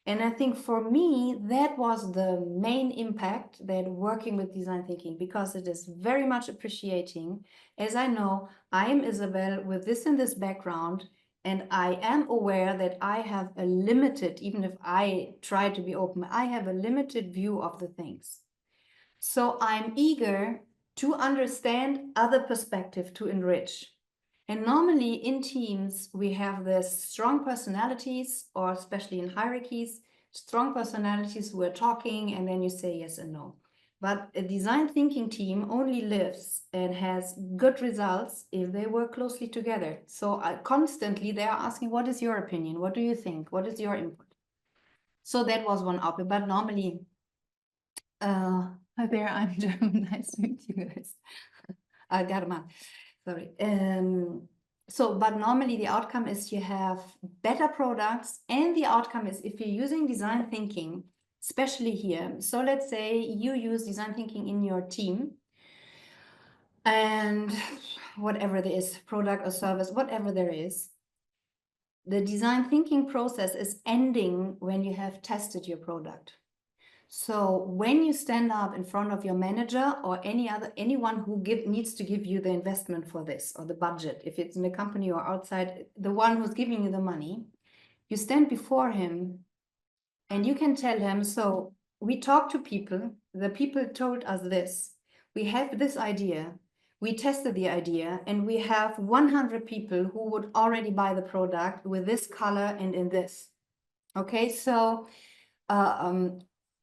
[SPEAKER 2] And I think for me, that was the main impact that working with design thinking, because it is very much appreciating. As I know, I am Isabel with this and this background, and I am aware that I have a limited, even if I try to be open, I have a limited view of the things. So I'm eager to understand other perspective to enrich. And normally in teams, we have this strong personalities, or especially in hierarchies, strong personalities who are talking, and then you say yes and no. But a design thinking team only lives and has good results if they work closely together. So constantly they are asking, what is your opinion? What do you think? What is your input? So that was one option, but normally, hi there, I'm Joan. Nice to meet you guys. Garma, sorry. But normally the outcome is you have better products, and the outcome is if you're using design thinking, especially here. So let's say you use design thinking in your team, and whatever there is, product or service, whatever there is, the design thinking process is ending when you have tested your product. So when you stand up in front of your manager or anyone who needs to give you the investment for this or the budget, if it's in the company or outside, the one who's giving you the money, you stand before him and you can tell him, so we talked to people, the people told us this, we have this idea, we tested the idea, and we have 100 people who would already buy the product with this color and in this. Okay, so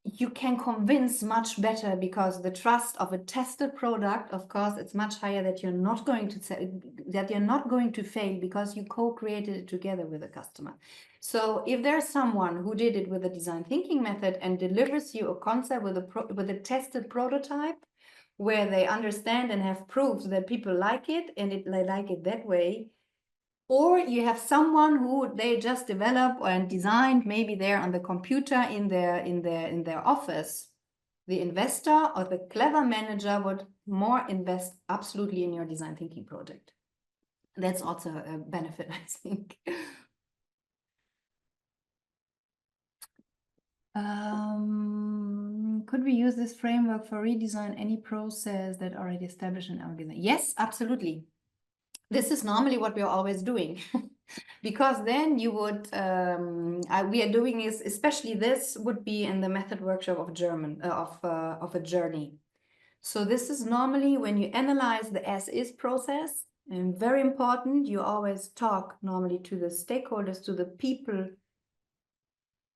[SPEAKER 2] you can convince much better because the trust of a tested product, of course, it's much higher that you're not going to fail because you co-created it together with the customer. So if there's someone who did it with the design thinking method and delivers you a concept with a tested prototype where they understand and have proofs that people like it and they like it that way, or you have someone who they just developed and designed, maybe they're on the computer in their office, the investor or the clever manager would more invest absolutely in your design thinking project. That's also a benefit, I think. Could we use this framework for redesign any process that already established an organization? Yes, absolutely. This is normally what we're always doing, because then you would, we are doing is, especially this would be in the method workshop of a journey. So this is normally when you analyze the as-is process, and very important, you always talk normally to the stakeholders, to the people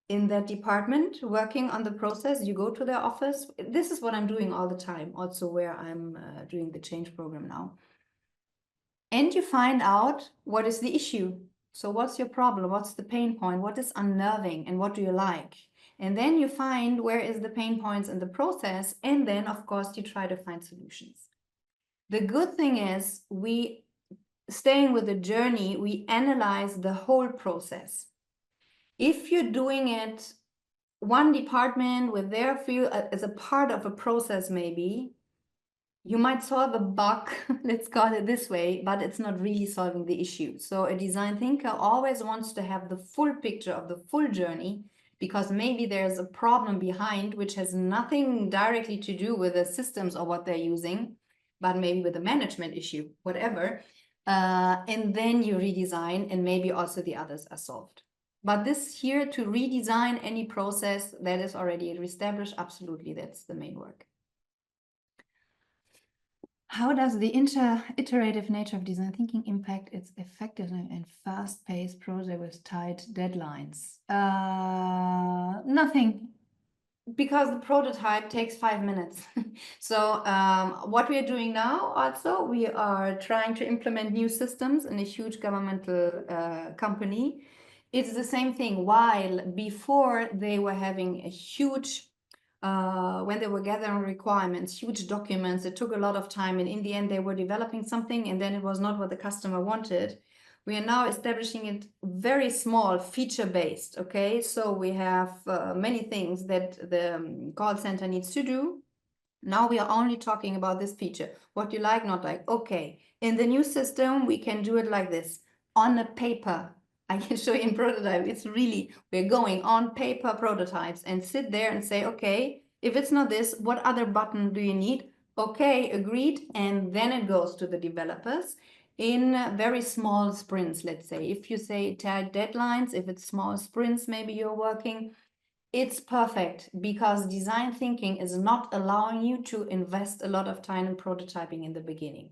[SPEAKER 2] in that department working on the process. You go to their office. This is what I'm doing all the time, also where I'm doing the change program now. And you find out what is the issue. So what's your problem? What's the pain point? What is unnerving and what do you like? And then you find where is the pain points in the process. And then, of course, you try to find solutions. The good thing is staying with the journey, we analyze the whole process. If you're doing it one department with their field as a part of a process, maybe, you might solve a bug, let's call it this way, but it's not really solving the issue. So a design thinker always wants to have the full picture of the full journey, because maybe there's a problem behind which has nothing directly to do with the systems or what they're using, but maybe with the management issue, whatever. And then you redesign and maybe also the others are solved. But this here to redesign any process that is already established, absolutely, that's the main work. How does the iterative nature of design thinking impact its effectiveness in fast-paced project with tight deadlines? Nothing, because the prototype takes 5 minutes. So what we are doing now also, we are trying to implement new systems in a huge governmental company. It's the same thing. While before they were having a huge when they were gathering requirements, huge documents, it took a lot of time, and in the end they were developing something and then it was not what the customer wanted. We are now establishing it very small, feature-based, okay? So we have many things that the call center needs to do. Now we are only talking about this feature. What you like, not like, okay. In the new system, we can do it like this, on a paper. I can show you in prototype. It's really, we're going on paper prototypes and sit there and say, okay, if it's not this, what other button do you need? Okay, agreed. And then it goes to the developers in very small sprints, let's say. If you say tight deadlines, if it's small sprints, maybe you're working, it's perfect, because design thinking is not allowing you to invest a lot of time in prototyping in the beginning.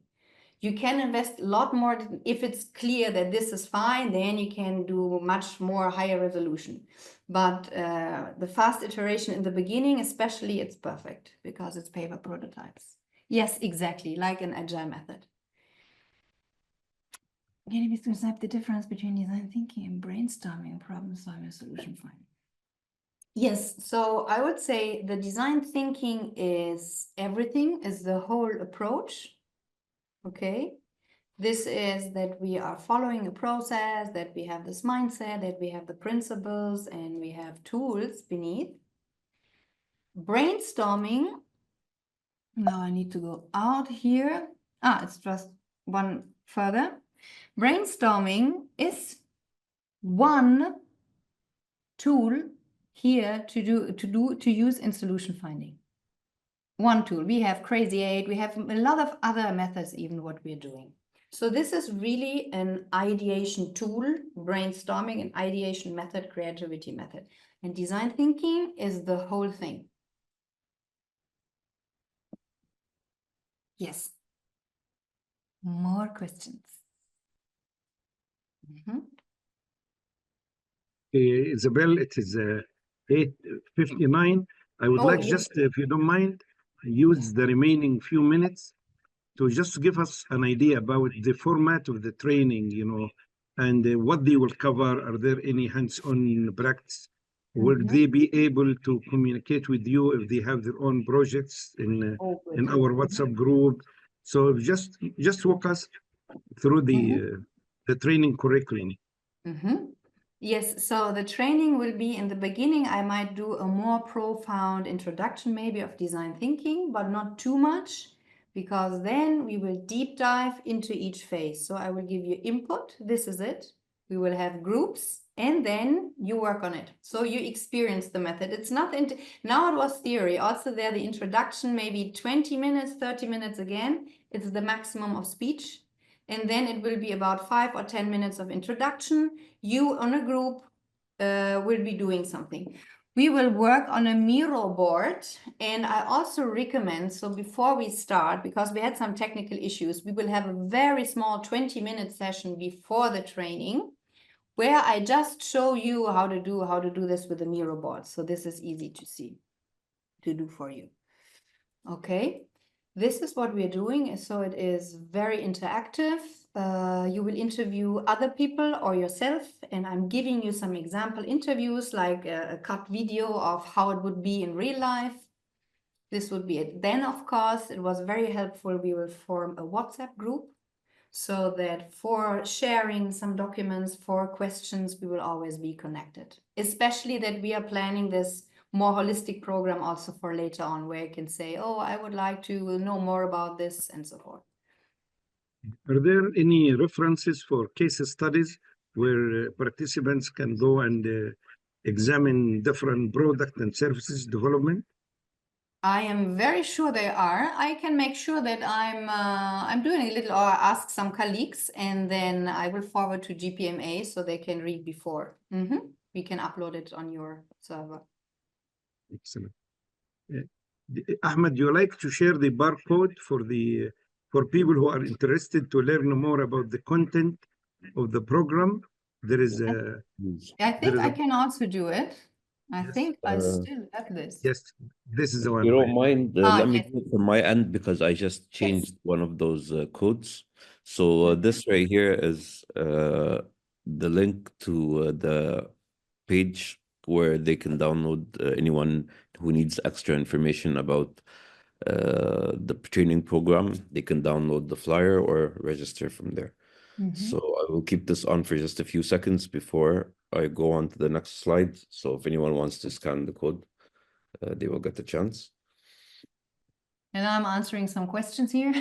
[SPEAKER 2] You can invest a lot more if it's clear that this is fine, then you can do much more higher resolution. But the fast iteration in the beginning, especially, it's perfect because it's paper prototypes. Yes, exactly, like an agile method. Can you describe the difference between design thinking and brainstorming, problem solving, solution finding? Yes, so I would say the design thinking is everything, is the whole approach. Okay, this is that we are following a process, that we have this mindset, that we have the principles, and we have tools beneath. Brainstorming, now I need to go out here. It's just one further. Brainstorming is one tool here to use in solution finding. One tool. We have Crazy 8. We have a lot of other methods, even what we're doing. So this is really an ideation tool, brainstorming, an ideation method, creativity method. And design thinking is the whole thing. Yes. More questions.
[SPEAKER 1] Isabel, it is 8:59. I would like just, if you don't mind, use the remaining few minutes to just give us an idea about the format of the training, you know, and what they will cover. Are there any hands-on practice? Will they be able to communicate with you if they have their own projects in our WhatsApp group? So just walk us through the training curriculum.
[SPEAKER 2] Yes, so the training will be in the beginning. I might do a more profound introduction maybe of design thinking, but not too much, because then we will deep dive into each phase. So I will give you input. This is it. We will have groups, and then you work on it. So you experience the method. It's not now it was theory. Also there, the introduction, maybe 20 minutes, 30 minutes again. It's the maximum of speech. And then it will be about 5 or 10 minutes of introduction. You on a group will be doing something. We will work on a Miro board. And I also recommend, so before we start, because we had some technical issues, we will have a very small 20-minute session before the training, where I just show you how to do this with the Miro board. So this is easy to see, to do for you. Okay. This is what we're doing. So it is very interactive. You will interview other people or yourself, and I'm giving you some example interviews, like a cut video of how it would be in real life. This would be it. Then, of course, it was very helpful. We will form a WhatsApp group so that for sharing some documents, for questions, we will always be connected. Especially that we are planning this more holistic program also for later on, where you can say, oh, I would like to know more about this, and so forth.
[SPEAKER 1] Are there any references for case studies where participants can go and examine different product and services development?
[SPEAKER 2] I am very sure there are. I can make sure that I'm doing a little, or ask some colleagues, and then I will forward to GPMA so they can read before. We can upload it on your server.
[SPEAKER 1] Excellent. Ahmed, you like to share the barcode for people who are interested to learn more about the content of the program? There is a.
[SPEAKER 2] I think I can also do it. I think I still have this.
[SPEAKER 1] Yes, this is the one.
[SPEAKER 5] If you don't mind, let me
[SPEAKER 2] yes.
[SPEAKER 5] do it from my end, because I just changed one of those codes. So this right here is the link to the page where they can download, anyone who needs extra information about the training program. They can download the flyer or register from there. So I will keep this on for just a few seconds before I go on to the next slide. So if anyone wants to scan the code, they will get the chance.
[SPEAKER 2] And I'm answering some questions here.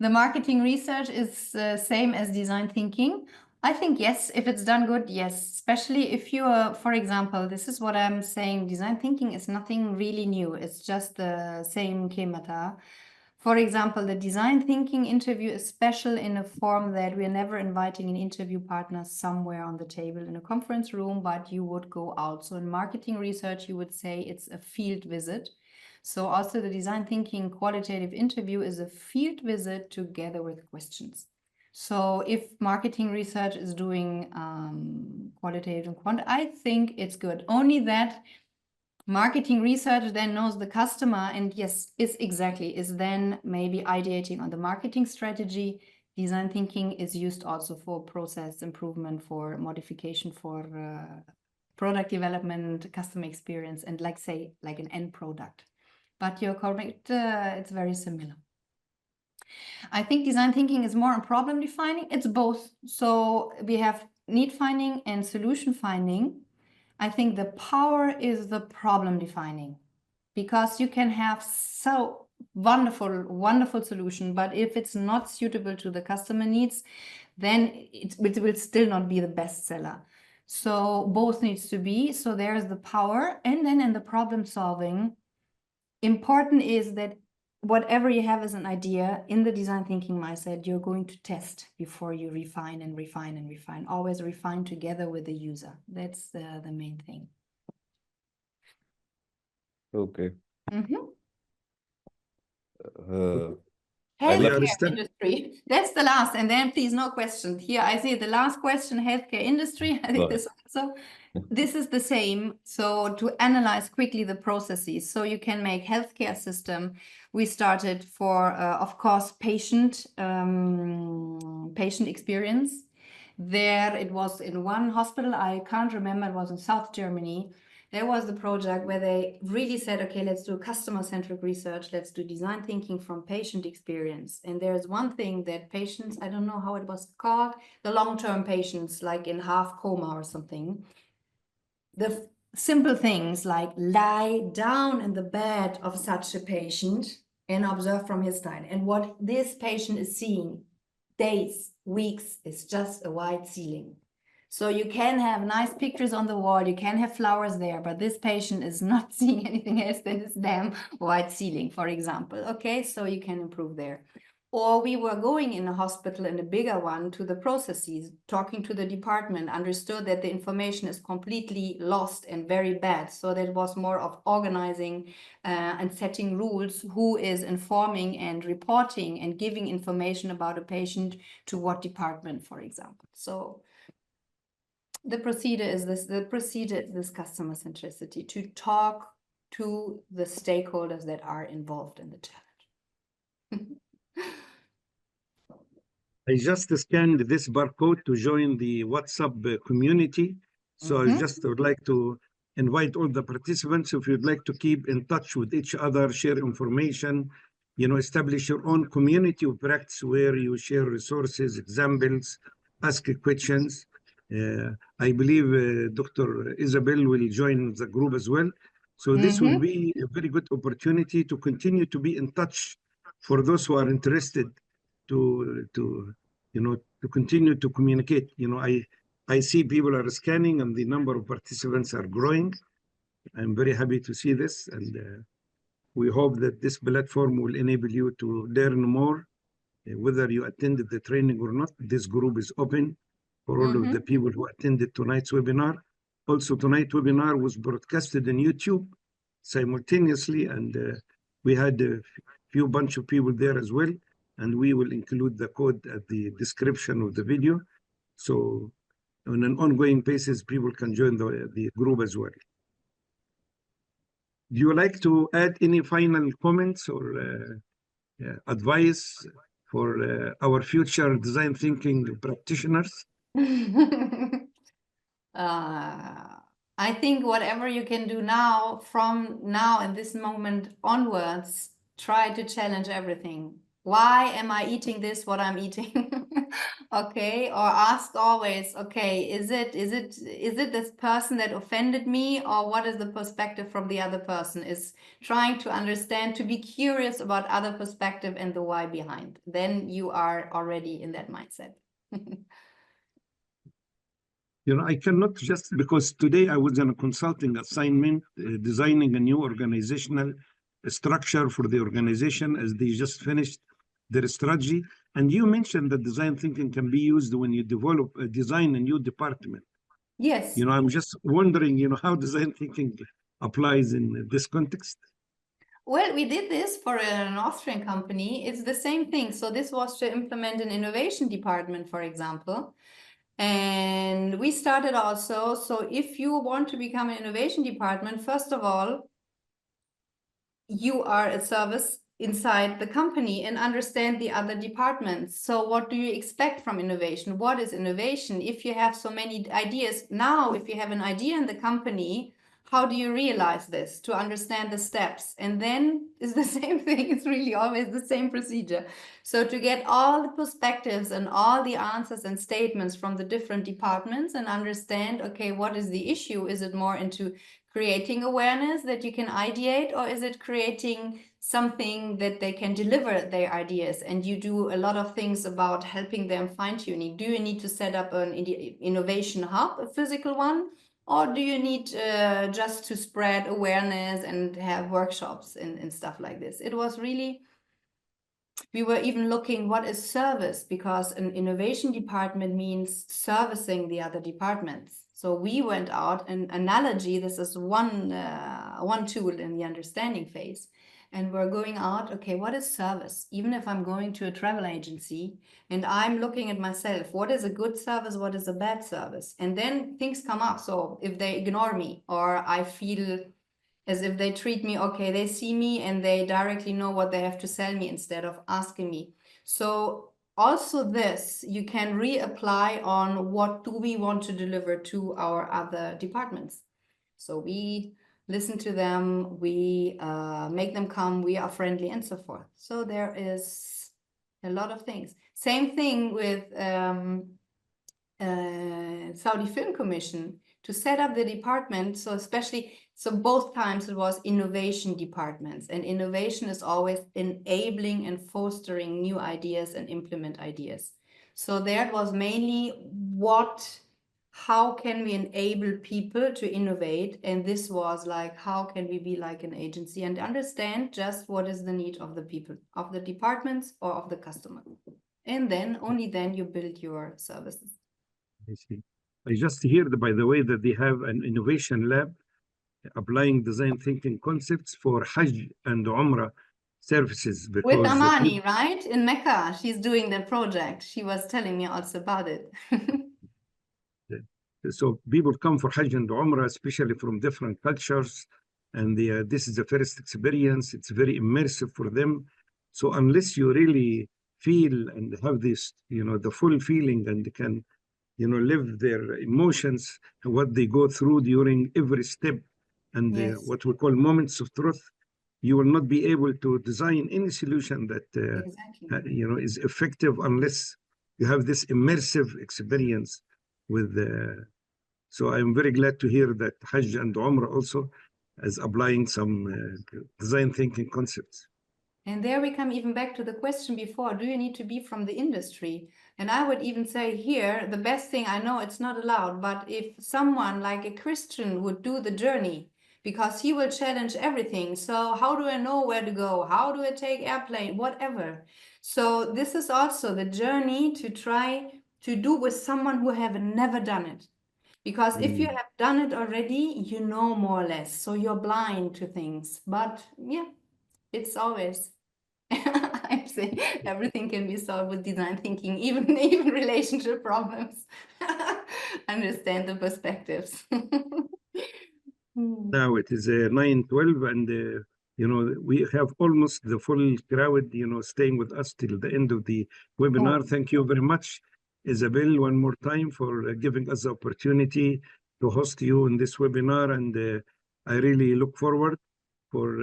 [SPEAKER 2] The marketing research is same as design thinking. I think yes, if it's done good, yes. Especially if you are, for example, this is what I'm saying, design thinking is nothing really new. It's just the same schemata. For example, the design thinking interview is special in a form that we're never inviting an interview partner somewhere on the table in a conference room, but you would go out. So in marketing research, you would say it's a field visit. So also the design thinking qualitative interview is a field visit together with questions. So if marketing research is doing qualitative and quant, I think it's good. Only that marketing research then knows the customer, and yes, is then maybe ideating on the marketing strategy. Design thinking is used also for process improvement, for modification, for product development, customer experience, and like an end product. But you're correct, it's very similar. I think design thinking is more on problem defining. It's both. So we have need finding and solution finding. I think the power is the problem defining, because you can have so wonderful solution, but if it's not suitable to the customer needs, then it will still not be the bestseller. So both needs to be. So there's the power. And then in the problem solving, important is that whatever you have as an idea in the design thinking mindset, you're going to test before you refine and refine and refine. Always refine together with the user. That's the main thing.
[SPEAKER 5] Okay.
[SPEAKER 2] Mm-hmm.
[SPEAKER 5] I like
[SPEAKER 2] Healthcare industry. That's the last. And then please, no question. Here I see the last question, healthcare industry. I think this is the same. So to analyze quickly the processes, so you can make healthcare system. We started for, of course, patient experience. There it was in one hospital, I can't remember, it was in South Germany. There was the project where they really said, okay, let's do customer-centric research. Let's do design thinking from patient experience. And there's one thing that patients, I don't know how it was called, the long-term patients, like in half coma or something. The simple things like lie down in the bed of such a patient and observe from his side. And what this patient is seeing days, weeks, is just a white ceiling. So you can have nice pictures on the wall, you can have flowers there, but this patient is not seeing anything else than this damn white ceiling, for example. Okay, so you can improve there. Or we were going in a hospital, in a bigger one, to the processes, talking to the department, understood that the information is completely lost and very bad. So that was more of organizing and setting rules, who is informing and reporting and giving information about a patient to what department, for example. So the procedure is this customer centricity, to talk to the stakeholders that are involved in the challenge.
[SPEAKER 1] I just scanned this barcode to join the WhatsApp community. So I just would like to invite all the participants, if you'd like to keep in touch with each other, share information, establish your own community of practice where you share resources, examples, ask questions. I believe Dr. Isabel will join the group as well. So this will be a very good opportunity to continue to be in touch for those who are interested to continue to communicate. I see people are scanning and the number of participants are growing. I'm very happy to see this, and we hope that this platform will enable you to learn more, whether you attended the training or not. This group is open for all of the people who attended tonight's webinar. Also, tonight's webinar was broadcasted on YouTube simultaneously, and we had a few bunch of people there as well. And we will include the code at the description of the video. So on an ongoing basis, people can join the group as well. Do you like to add any final comments or advice for our future design thinking practitioners?
[SPEAKER 2] I think whatever you can do now, from now and this moment onwards, try to challenge everything. Why am I eating this, what I'm eating? Okay, or ask always, okay, is it this person that offended me, or what is the perspective from the other person? Is trying to understand, to be curious about other perspective and the why behind. Then you are already in that mindset.
[SPEAKER 1] I cannot, just because today I was on a consulting assignment, designing a new organizational structure for the organization as they just finished their strategy. And you mentioned that design thinking can be used when you design a new department.
[SPEAKER 2] Yes.
[SPEAKER 1] I'm just wondering, how design thinking applies in this context.
[SPEAKER 2] Well, we did this for an Austrian company. It's the same thing. So this was to implement an innovation department, for example. And we started also, so if you want to become an innovation department, first of all, you are a service inside the company and understand the other departments. So what do you expect from innovation? What is innovation? If you have so many ideas now, if you have an idea in the company, how do you realize this to understand the steps? And then it's the same thing. It's really always the same procedure. So to get all the perspectives and all the answers and statements from the different departments and understand, okay, what is the issue? Is it more into creating awareness that you can ideate, or is it creating something that they can deliver their ideas? And you do a lot of things about helping them fine-tuning. Do you need to set up an innovation hub, a physical one? Or do you need just to spread awareness and have workshops and stuff like this? It was really, we were even looking what is service, because an innovation department means servicing the other departments. So we went out, and analogy, this is one tool in the understanding phase. And we're going out, okay, what is service? Even if I'm going to a travel agency and I'm looking at myself, what is a good service? What is a bad service? And then things come up. So if they ignore me, or I feel as if they treat me, okay, they see me and they directly know what they have to sell me instead of asking me. So also this, you can reapply on what do we want to deliver to our other departments. So we listen to them, we make them come, we are friendly and so forth. So there is a lot of things. Same thing with Saudi Film Commission to set up the department. So especially, so both times it was innovation departments, and innovation is always enabling and fostering new ideas and implement ideas. So there it was mainly how can we enable people to innovate? And this was like, how can we be like an agency and understand just what is the need of the people, of the departments or of the customer? And then, only then you build your services.
[SPEAKER 1] I see. I just heard, by the way, that they have an innovation lab applying design thinking concepts for Hajj and Umrah services.
[SPEAKER 2] With Amani, right? In Mecca, she's doing that project. She was telling me also about it.
[SPEAKER 1] So people come for Hajj and Umrah, especially from different cultures, and this is the first experience. It's very immersive for them. So unless you really feel and have this, the full feeling, and can, live their emotions and what they go through during every step, and
[SPEAKER 2] Yes.
[SPEAKER 1] what we call moments of truth, you will not be able to design any solution that
[SPEAKER 2] Exactly.
[SPEAKER 1] is effective unless you have this immersive experience with so I'm very glad to hear that Hajj and Umrah also is applying some design thinking concepts.
[SPEAKER 2] And there we come even back to the question before, do you need to be from the industry? And I would even say here, the best thing, I know it's not allowed, but if someone like a Christian would do the journey, because he will challenge everything. So how do I know where to go? How do I take airplane? Whatever. So this is also the journey to try to do with someone who have never done it. Because if you have done it already, you know more or less. So you're blind to things. But yeah, it's always, I'm saying everything can be solved with design thinking, even relationship problems. Understand the perspectives.
[SPEAKER 1] Now it is 9:12, and we have almost the full crowd, staying with us till the end of the webinar.
[SPEAKER 2] Oh.
[SPEAKER 1] Thank you very much, Isabel, one more time for giving us the opportunity to host you in this webinar, and I really look forward for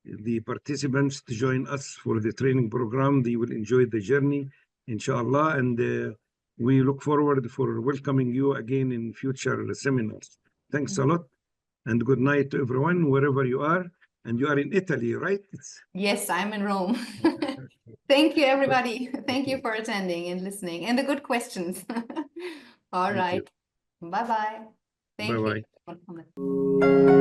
[SPEAKER 1] the participants to join us for the training program. They will enjoy the journey, inshallah, and we look forward for welcoming you again in future seminars. Thanks a lot. And good night to everyone, wherever you are. And you are in Italy, right?
[SPEAKER 2] Yes, I'm in Rome. Thank you, everybody. Thank you for attending and listening, and the good questions. All right. Bye-bye. Thank you.
[SPEAKER 1] Bye-bye.